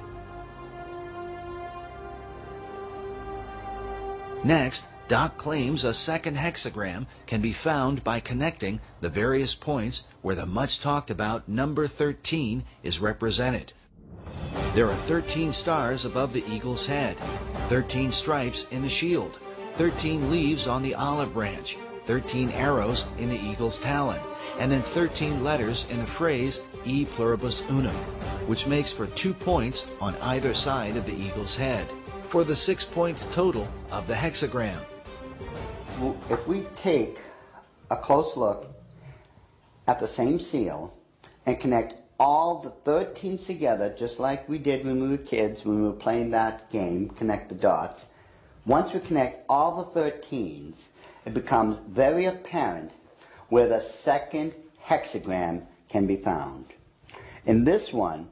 Next, Doc claims a second hexagram can be found by connecting the various points where the much talked about number 13 is represented. There are 13 stars above the eagle's head, 13 stripes in the shield, 13 leaves on the olive branch, 13 arrows in the eagle's talon, and then 13 letters in the phrase E pluribus unum, which makes for 2 points on either side of the eagle's head, for the 6 points total of the hexagram. If we take a close look at the same seal and connect all the 13s together, just like we did when we were kids, when we were playing that game, connect the dots, once we connect all the 13s, it becomes very apparent where the second hexagram can be found. In this one,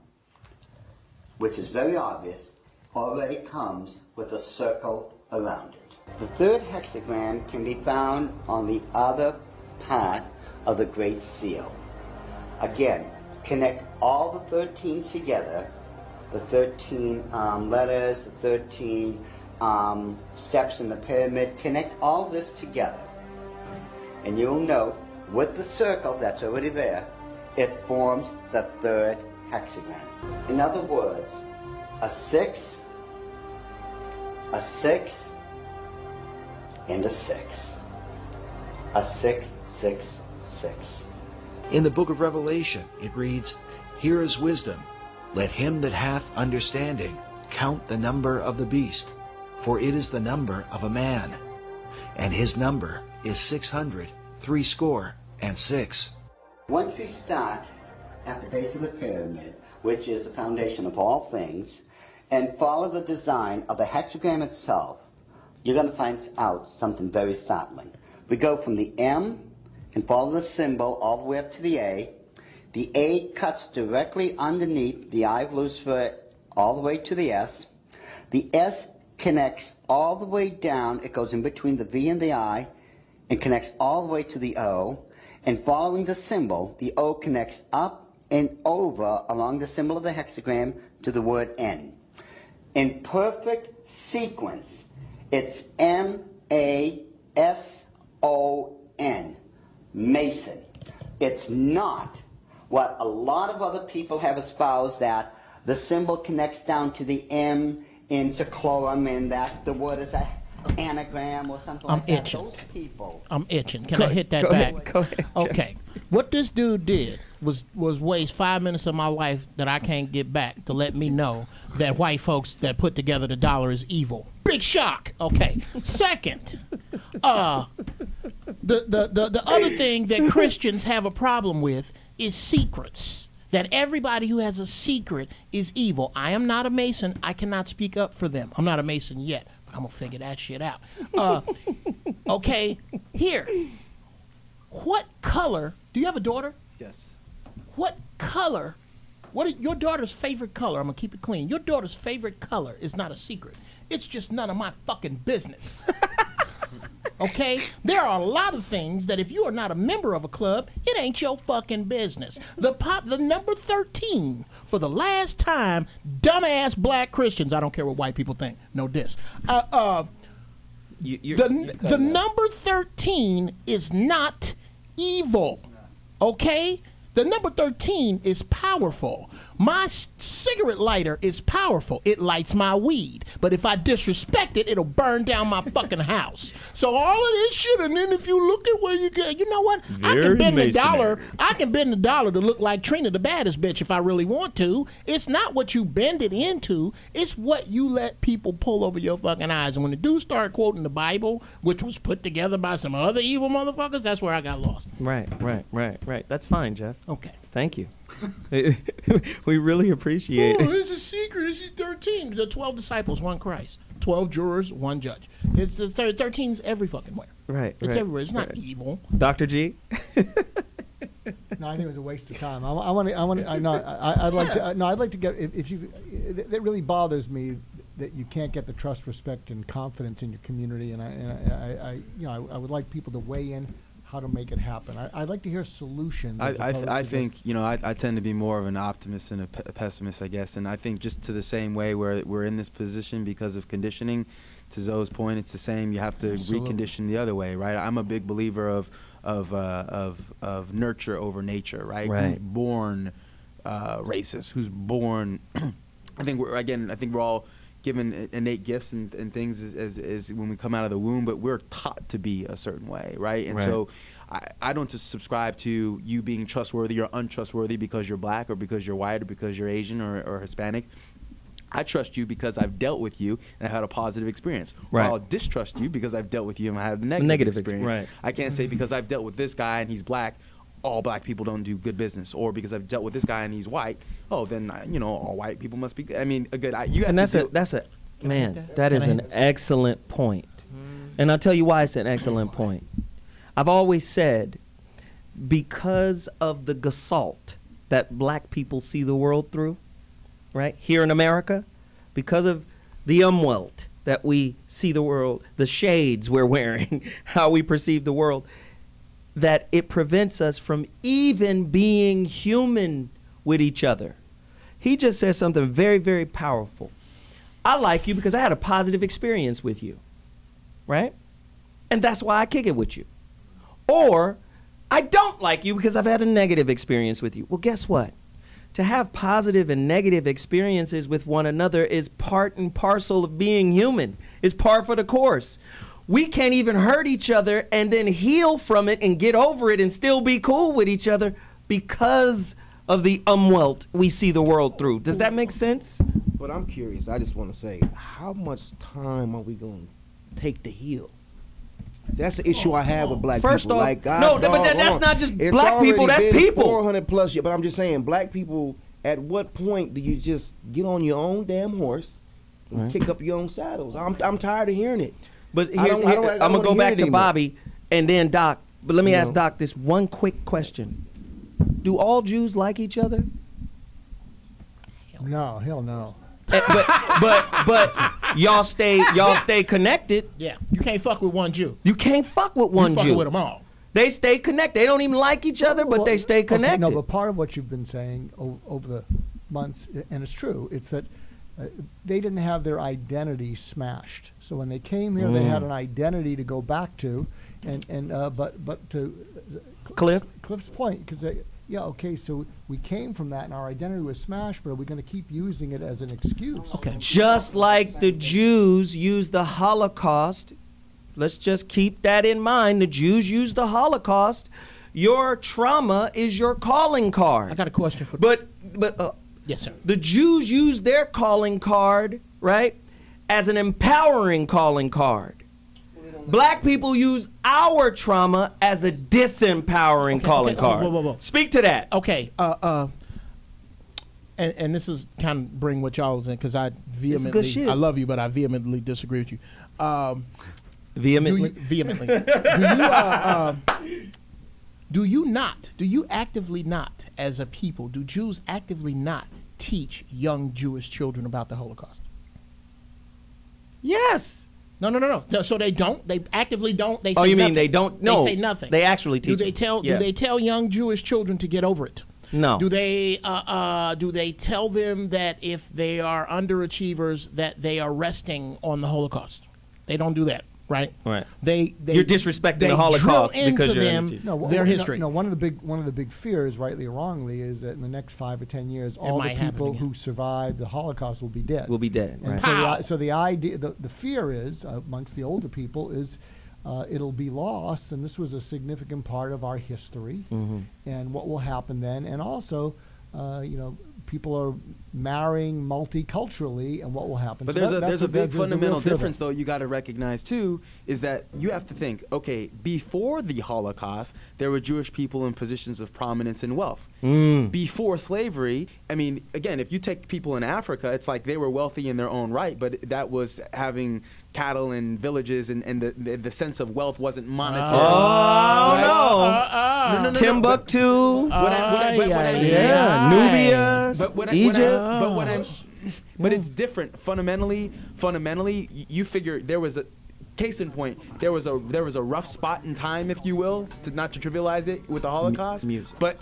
which is very obvious, already comes with a circle around it. The third hexagram can be found on the other part of the Great Seal. Again, connect all the 13 together, the 13 letters, the 13 steps in the pyramid. Connect all this together, and you'll note with the circle that's already there, it forms the third hexagram. In other words, a 6, a 6, and a 6. A 6, 6, 6. In the book of Revelation, it reads, "Here is wisdom. Let him that hath understanding count the number of the beast, for it is the number of a man, and his number is 666." Once we start at the base of the pyramid, which is the foundation of all things, and follow the design of the hexagram itself, you're going to find out something very startling. We go from the M and follow the symbol all the way up to the A. The A cuts directly underneath the eye of Lucifer all the way to the S. The S connects all the way down. It goes in between the V and the I and connects all the way to the O. And following the symbol, the O connects up and over along the symbol of the hexagram to the word N. In perfect sequence, it's M-A-S-O-N, Mason. It's not what a lot of other people have espoused, that the symbol connects down to the M in Seclorum and that the word is an anagram or something like that. Those people. I'm itching. Can I hit that back? Go ahead. Okay. What this dude did was waste 5 minutes of my life that I can't get back to let me know that white folks that put together the dollar is evil. Big shock. Okay. Second, the other thing that Christians have a problem with is secrets. That everybody who has a secret is evil. I am not a Mason. I cannot speak up for them. I'm not a Mason yet, but I'm going to figure that shit out. Okay, here. What color, do you have a daughter? Yes. What color, what is your daughter's favorite color? I'm going to keep it clean. Your daughter's favorite color is not a secret. It's just none of my fucking business. Okay? There are a lot of things that if you are not a member of a club, it ain't your fucking business. The number 13, for the last time, dumbass black Christians, I don't care what white people think, no diss. The number 13 is not evil, okay? The number 13 is powerful. My cigarette lighter is powerful. It lights my weed. But if I disrespect it, it'll burn down my fucking house. So all of this shit, and then if you look at where you get, you know what? I can bend the dollar. I can bend the dollar to look like Trina the baddest bitch if I really want to. It's not what you bend it into. It's what you let people pull over your fucking eyes. And when the dude started quoting the Bible, which was put together by some other evil motherfuckers, that's where I got lost. Right. That's fine, Jeff. Okay. Thank you. We really appreciate it. Oh, it's a secret. It's 13. The 12 disciples, one Christ. 12 jurors, one judge. It's the 13's every fucking where. Right. It's everywhere. It's not evil. Dr. G? No, I think it was a waste of time. I'd like to get, if you, that really bothers me that you can't get the trust, respect, and confidence in your community. And I would like people to weigh in how to make it happen. I'd like to hear solutions. I think, I tend to be more of an optimist than a pessimist, I guess. And I think just to the same way where we're in this position because of conditioning, to Zoe's point, it's the same. You have to recondition the other way, right? I'm a big believer of nurture over nature, right? Who's born racist? Who's born? I think we're all given innate gifts and things as when we come out of the womb, but we're taught to be a certain way, right? And so I don't just subscribe to you being trustworthy or untrustworthy because you're black or because you're white or because you're Asian or Hispanic. I trust you because I've dealt with you and I've had a positive experience. Or I'll distrust you because I've dealt with you and I had a negative experience. I can't say because I've dealt with this guy and he's black, all black people don't do good business, or because I've dealt with this guy and he's white, then all white people must be good. I mean, good. That is an excellent point, and I'll tell you why it's an excellent point. I've always said, because of the gestalt that black people see the world through, right here in America, because of the umwelt that we see the world, the shades we're wearing, how we perceive the world. that it prevents us from even being human with each other. He just said something very, very powerful. I like you because I had a positive experience with you, right? And that's why I kick it with you. Or I don't like you because I've had a negative experience with you. Well, guess what? To have positive and negative experiences with one another is part and parcel of being human. It's par for the course. We can't even hurt each other and then heal from it and get over it and still be cool with each other because of the umwelt we see the world through. Does that make sense? But I'm curious. I just want to say, how much time are we going to take to heal? That's the issue I have with black First people. off, like, no, but that's not just it's black people, that's been people. 400 plus years, but I'm just saying, black people, at what point do you just get on your own damn horse and kick up your own saddles? I'm tired of hearing it. But I'm going to go back to Bobby and then Doc. But let me ask Doc this one quick question. Do all Jews like each other? No, hell no. But y'all stay connected. Yeah, you can't fuck with one Jew. You can't fuck with one Jew. You fuck with them all. They stay connected. They don't even like each other, but they stay connected. Okay, no, but part of what you've been saying over the months, and it's true, it's that they didn't have their identity smashed. So when they came here, they had an identity to go back to, but to Cliff's point, because so we came from that and our identity was smashed, but are we going to keep using it as an excuse? Okay. Just like the Jews used the Holocaust, let's just keep that in mind. The Jews used the Holocaust. Your trauma is your calling card. I got a question for But yes, sir. The Jews used their calling card, right, as an empowering calling card. Black people use our trauma as a disempowering calling card. Whoa. Speak to that. Okay. And this is kind of bring what y'all was in, because I vehemently, I love you, but I vehemently disagree with you. Vehemently? Vehemently. Do you actively not, as a people, do Jews actively not teach young Jewish children about the Holocaust? Yes. No. So they don't? They actively don't? They say you mean nothing. they don't? No. They say nothing. They actually teach. Do they tell young Jewish children to get over it? No. Do they tell them that if they are underachievers that they are resting on the Holocaust? They don't do that, right? Right. You're disrespecting the Holocaust because you're into their history. No, one of the big fears, rightly or wrongly, is that in the next 5 or 10 years, all the people who survived the Holocaust will be dead. Will be dead. And Right. so the idea, the fear is amongst the older people is it'll be lost, and this was a significant part of our history, and what will happen then, and also, people are marrying multiculturally, and what will happen. But so there's a big fundamental difference, though. you got to recognize too, is that you have to think, okay, before the Holocaust, there were Jewish people in positions of prominence and wealth. Before slavery, I mean, again, if you take people in Africa, it's like they were wealthy in their own right, but that was having cattle and villages, and the sense of wealth wasn't monetary. No. Timbuktu. Nubia. But it's different. Fundamentally, you figure there was a case in point. There was a rough spot in time, if you will, not to trivialize it, with the Holocaust. But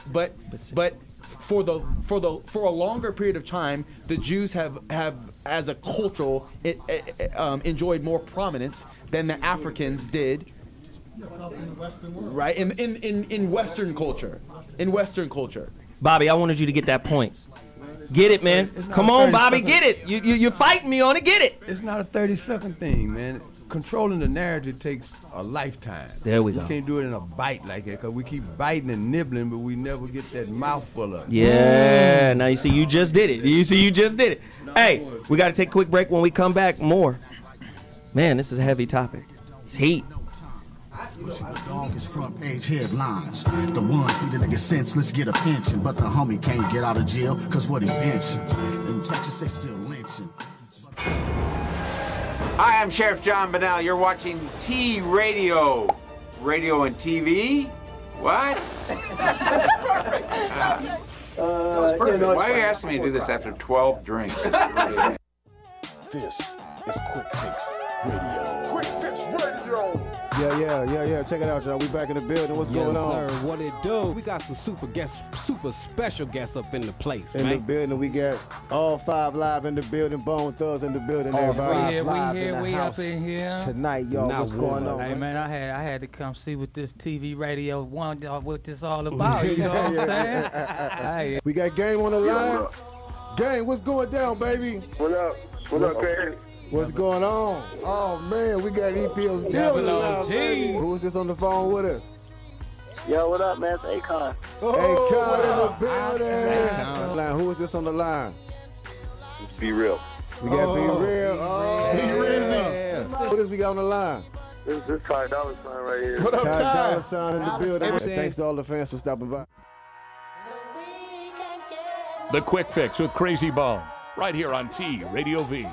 for a longer period of time, the Jews have as a cultural enjoyed more prominence than the Africans did. Right, in Western culture. Bobby, I wanted you to get that point. Get it, man. Come on, Bobby, get it. You're fighting me on it. Get it. It's not a 30-second thing, man. Controlling the narrative takes a lifetime. There we go. You can't do it in a bite like that, because we keep biting and nibbling, but we never get that mouthful of it. Yeah. Now you see, you just did it. Hey, we got to take a quick break. When we come back, more. Man, this is a heavy topic. It's heat. The dog is front page headlines. The ones need a nigga sense, let's get a pension. But the homie can't get out of jail, cause what he mentioned. In Texas, they still lynching. Hi, I'm Sheriff John Bonnell. You're watching T Radio. Radio and TV? What? That was perfect. Why are you asking me to do this after 12 drinks? This is Quick Fix Radio. Quick Fix Radio. Yeah. Check it out, y'all. We back in the building. What's going on? Yes, sir. What it do? We got some super special guests up in the place, In man. the building, we got all 5 live in the building. Bone Thugs in the building. All Everybody. five We up in here Tonight, y'all. Not What's going one. on? Hey man, I had to come see what this TV radio one what this all about. You know what I'm saying? Hey. We got Game on the line. Game, what's going down, baby? What up? What up, man? What's going on? Oh man, we got EPO Double G. Who's this on the phone with us? Yo, what up, man? It's Akon. Akon in the building. Who is this on the line? Be real. We got Be Real. Oh, Be Rizzy. What is we got on the line? This is Ty Dolla $ign right here. What up, Ty Dolla $ign in the building. And thanks to all the fans for stopping by. The Quick Fix with Crazy Bone, right here on T Radio V.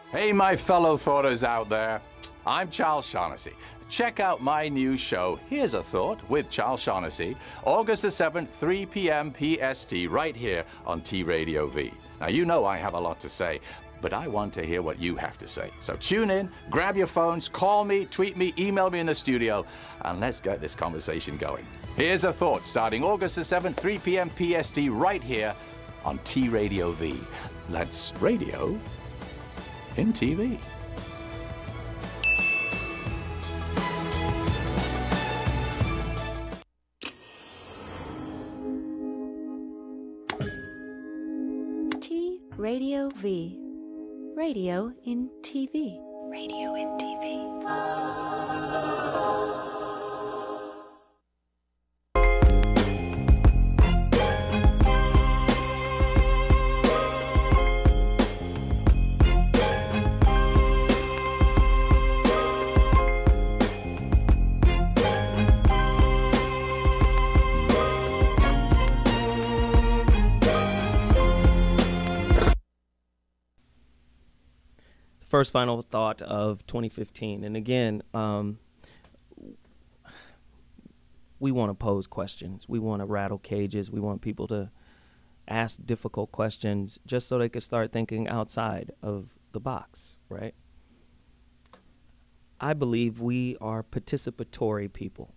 Hey, my fellow thoughters out there. I'm Charles Shaughnessy. Check out my new show, Here's a Thought, with Charles Shaughnessy, August the 7th, 3 p.m. PST, right here on T Radio V. Now, you know I have a lot to say, but I want to hear what you have to say. So tune in, grab your phones, call me, tweet me, email me in the studio, and let's get this conversation going. Here's a Thought, starting August the 7th, 3 p.m. PST, right here on T Radio V. That's radio in TV. T Radio V. Radio in TV. Radio in TV. First final thought of 2015. And again, we want to pose questions. We want to rattle cages. We want people to ask difficult questions just so they can start thinking outside of the box, right? I believe we are participatory people.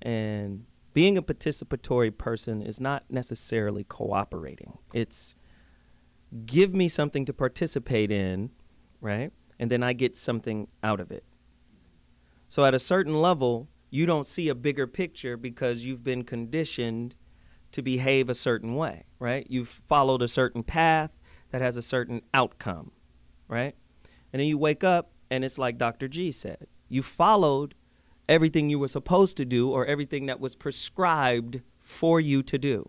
And being a participatory person is not necessarily cooperating. It's give me something to participate in, right? And then I get something out of it. So at a certain level, you don't see a bigger picture because you've been conditioned to behave a certain way, right? You've followed a certain path that has a certain outcome, right? And then you wake up and it's like Dr. G said. You followed everything you were supposed to do or everything that was prescribed for you to do.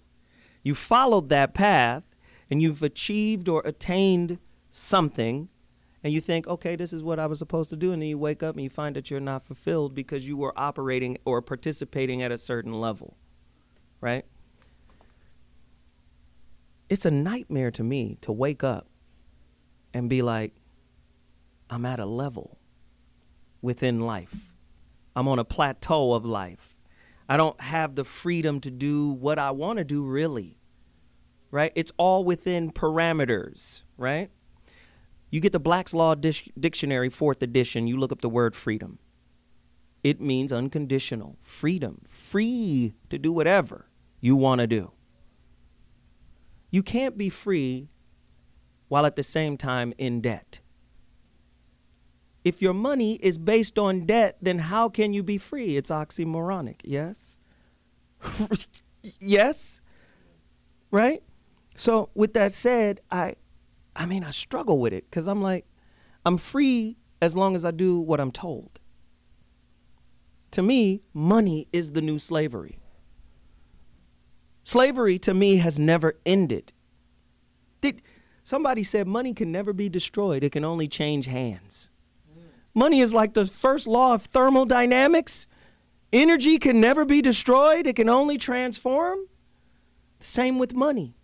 You followed that path and you've achieved or attained something, and you think, okay, this is what I was supposed to do, and then you wake up and you find that you're not fulfilled because you were operating or participating at a certain level, right? It's a nightmare to me to wake up and be like, I'm at a level within life. I'm on a plateau of life. I don't have the freedom to do what I want to do, really. Right? It's all within parameters, right? You get the Black's Law Dictionary, 4th edition, you look up the word freedom. It means unconditional freedom, free to do whatever you want to do. You can't be free while at the same time in debt. If your money is based on debt, then how can you be free? It's oxymoronic, yes? Yes? Right? So with that said, I struggle with it because I'm like, I'm free as long as I do what I'm told. To me, money is the new slavery. Slavery to me has never ended. Somebody said money can never be destroyed. It can only change hands. Money is like the first law of thermodynamics. Energy can never be destroyed. It can only transform. Same with money.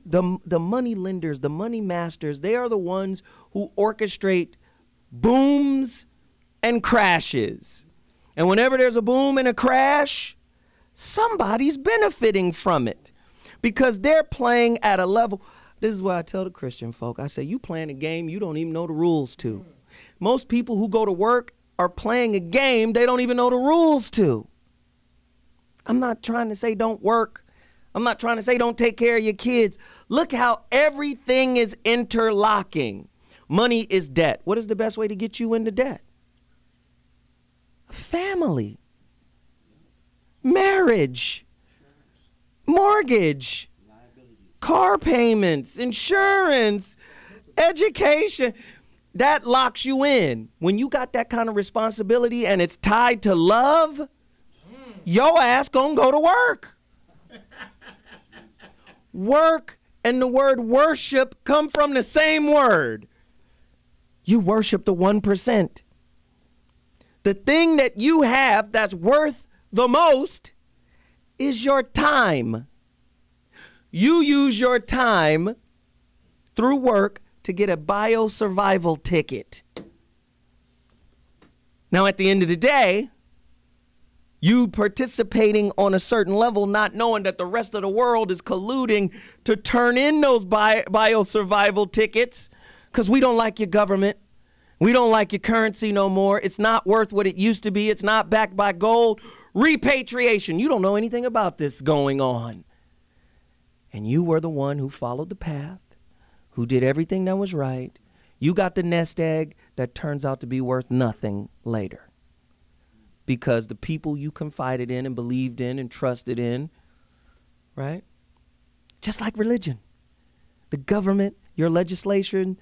The money lenders, the money masters, they are the ones who orchestrate booms and crashes. And whenever there's a boom and a crash, somebody's benefiting from it because they're playing at a level. This is what I tell the Christian folk. I say, you playing a game you don't even know the rules to. Most people who go to work are playing a game they don't even know the rules to. I'm not trying to say don't work. I'm not trying to say don't take care of your kids. Look how everything is interlocking. Money is debt. What is the best way to get you into debt? Family, marriage, mortgage, car payments, insurance, education. That locks you in. When you got that kind of responsibility and it's tied to love, your ass gonna go to work. Work and the word worship come from the same word. You worship the 1%. The thing that you have that's worth the most is your time. You use your time through work to get a bio-survival ticket. Now, at the end of the day, you participating on a certain level, not knowing that the rest of the world is colluding to turn in those bio-survival tickets because we don't like your government. We don't like your currency no more. It's not worth what it used to be. It's not backed by gold. Repatriation. You don't know anything about this going on. And you were the one who followed the path, who did everything that was right. You got the nest egg that turns out to be worth nothing later. Because the people you confided in and believed in and trusted in, right? Just like religion. The government, your legislation,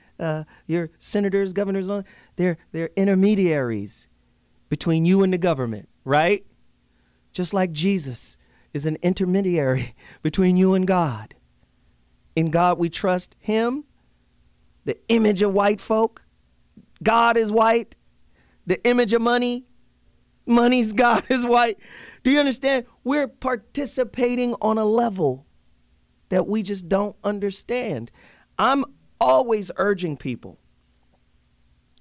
your senators, governors, they're intermediaries between you and the government, right? Just like Jesus is an intermediary between you and God. In God we trust him, the image of white folk. God is white. The image of money, money's God is white. Do you understand? We're participating on a level that we just don't understand. I'm always urging people.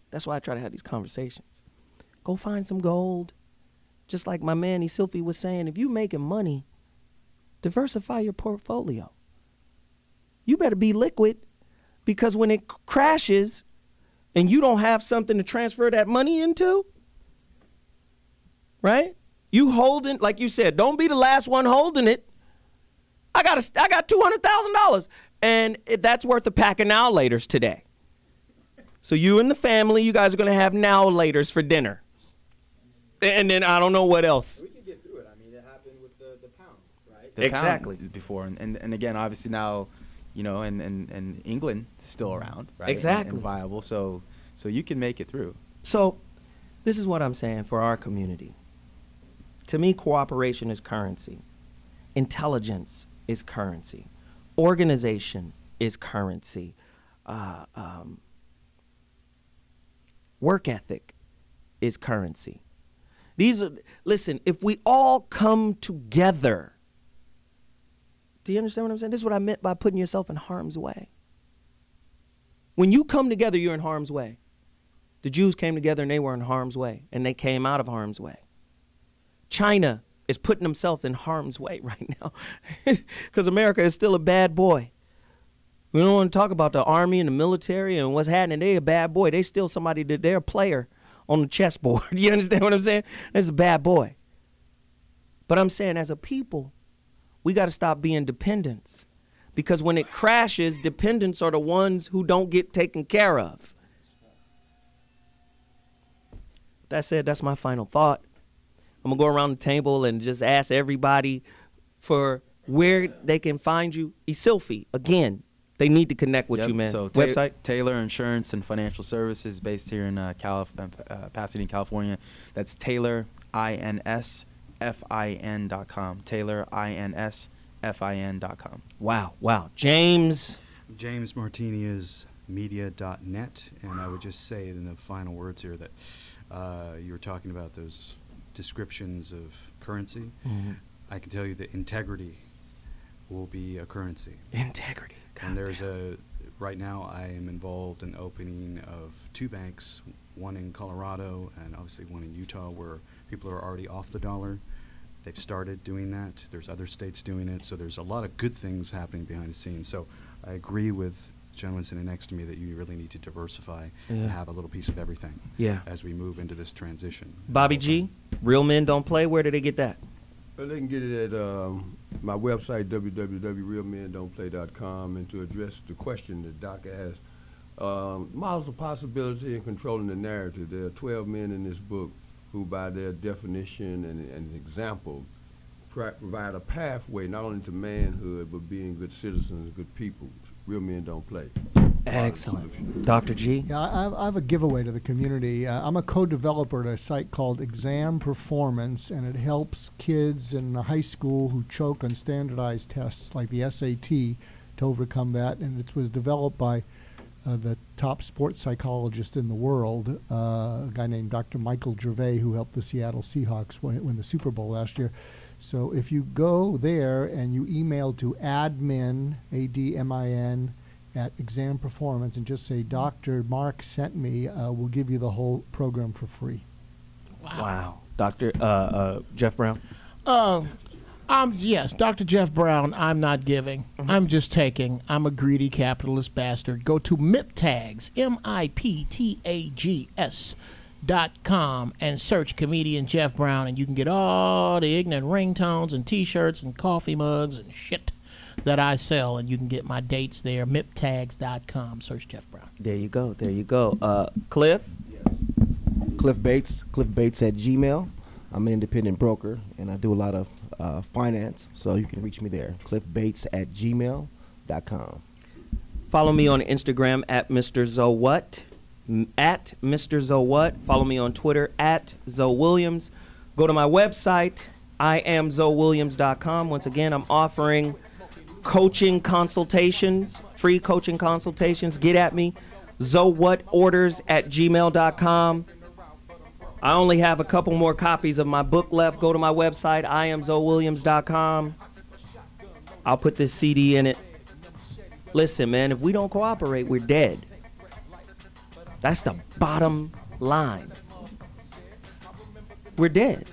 That's why I try to have these conversations. Go find some gold. Just like my man Isilfi was saying, if you're making money, diversify your portfolio. You better be liquid, because when it crashes and you don't have something to transfer that money into, right? You holding, like you said, don't be the last one holding it. I got $200,000, and that's worth a pack of now laters today. So you and the family, you guys are gonna have now laters for dinner, and then I don't know what else. We can get through it. I mean, it happened with the pound, right? Exactly. Pound before, and again, obviously now, you know, and England is still around, right? Exactly. And viable, so you can make it through. So this is what I'm saying for our community. To me, cooperation is currency. Intelligence is currency. Organization is currency. Work ethic is currency. Listen, if we all come together, do you understand what I'm saying? This is what I meant by putting yourself in harm's way. When you come together, you're in harm's way. The Jews came together and they were in harm's way, and they came out of harm's way. China is putting themselves in harm's way right now because America is still a bad boy. We don't want to talk about the army and the military and what's happening. They a bad boy. They still somebody that they're a player on the chessboard. You understand what I'm saying? That's a bad boy. But I'm saying as a people, we got to stop being dependents, because when it crashes, dependents are the ones who don't get taken care of. That said, that's my final thought. I'm going to go around the table and just ask everybody for where they can find you. Isilfi, again, they need to connect with you, man. So website? Taylor Insurance and Financial Services, based here in Pasadena, California. That's TaylorInsFIN.com. TaylorInsFIN.com. Wow. James Martini is media.net, and I would just say in the final words here that you were talking about those descriptions of currency. Mm-hmm. I can tell you that integrity will be a currency. Integrity. And there's right now I am involved in opening of 2 banks, one in Colorado and obviously one in Utah, where people are already off the dollar. They've started doing that. There's other states doing it. So there's a lot of good things happening behind the scenes. So I agree with the gentleman sitting next to me that you really need to diversify Yeah. and have a little piece of everything. Yeah. As we move into this transition. Bobby G, Real Men Don't Play. Where do they get that? Well, they can get it at my website, www.realmendon'tplay.com. And to address the question that Doc asked, models of possibility and controlling the narrative. There are 12 men in this book who, by their definition and example, provide a pathway not only to manhood, but being good citizens, good people. Real Men Don't Play. Excellent. Dr. G? Yeah, I have a giveaway to the community. I'm a co-developer at a site called Exam Performance, and it helps kids in high school who choke on standardized tests like the SAT to overcome that. And it was developed by the top sports psychologist in the world, a guy named Dr. Michael Gervais, who helped the Seattle Seahawks win the Super Bowl last year. So if you go there and you email to admin, ADMIN, at Exam Performance and just say, Dr. Mark sent me, we'll give you the whole program for free. Wow. Dr. Jeff Brown? Yes, Dr. Jeff Brown, I'm not giving. I'm just taking. I'm a greedy capitalist bastard. Go to MIPTAGS, MIPTAGS.com and search comedian Jeff Brown, and you can get all the ignorant ringtones and T-shirts and coffee mugs and shit that I sell, and you can get my dates there, MIPTAGS.com. Search Jeff Brown. There you go. There you go. Cliff? Cliff Bates at Gmail. I'm an independent broker, and I do a lot of finance, so you can reach me there. cliffbates@gmail.com. Follow me on Instagram at Mr. ZoWhat, at Mr. ZoWhat. Follow me on Twitter at ZoWilliams. Go to my website, IamZoWilliams.com. Once again, I'm offering coaching consultations, free coaching consultations. Get at me, ZoWhatOrders@gmail.com. I only have a couple more copies of my book left. Go to my website, IamZoWilliams.com. I'll put this CD in it. Listen, man, if we don't cooperate, we're dead. That's the bottom line. We're dead.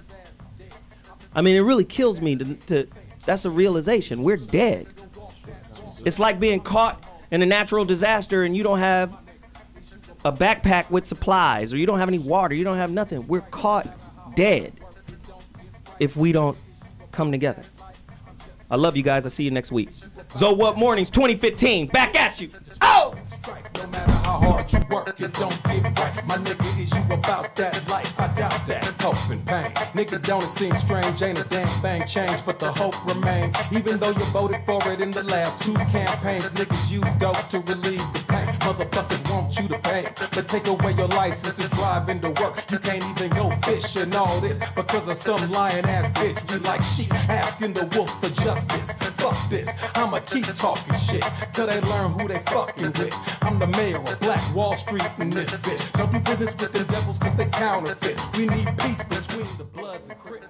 I mean, it really kills me to that's a realization. We're dead. It's like being caught in a natural disaster and you don't have a backpack with supplies, or you don't have any water, you don't have nothing. We're caught dead if we don't come together. I love you guys. I'll see you next week. ZoWhat Mornings 2015. Back at you. Oh! No matter how hard you work, it don't get right. My nigga, is you about that life? I doubt that. Hope and pain. Nigga, don't it seem strange? Ain't a damn thing changed, but the hope remain. Even though you voted for it in the last 2 campaigns, niggas use dope to relieve the pain. Motherfuckers want you to pay, but take away your license to drive into work. You can't even go fish and all this because of some lying ass bitch. We like sheep asking the wolf for justice. Fuck this, I'ma keep talking shit till they learn who they fucking with. I'm the mayor of Black Wall Street in this bitch. Don't do business with them devils cause they counterfeit. We need peace between the Bloods and Crips.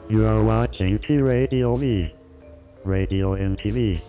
You are watching T Radio V, Radio and TV.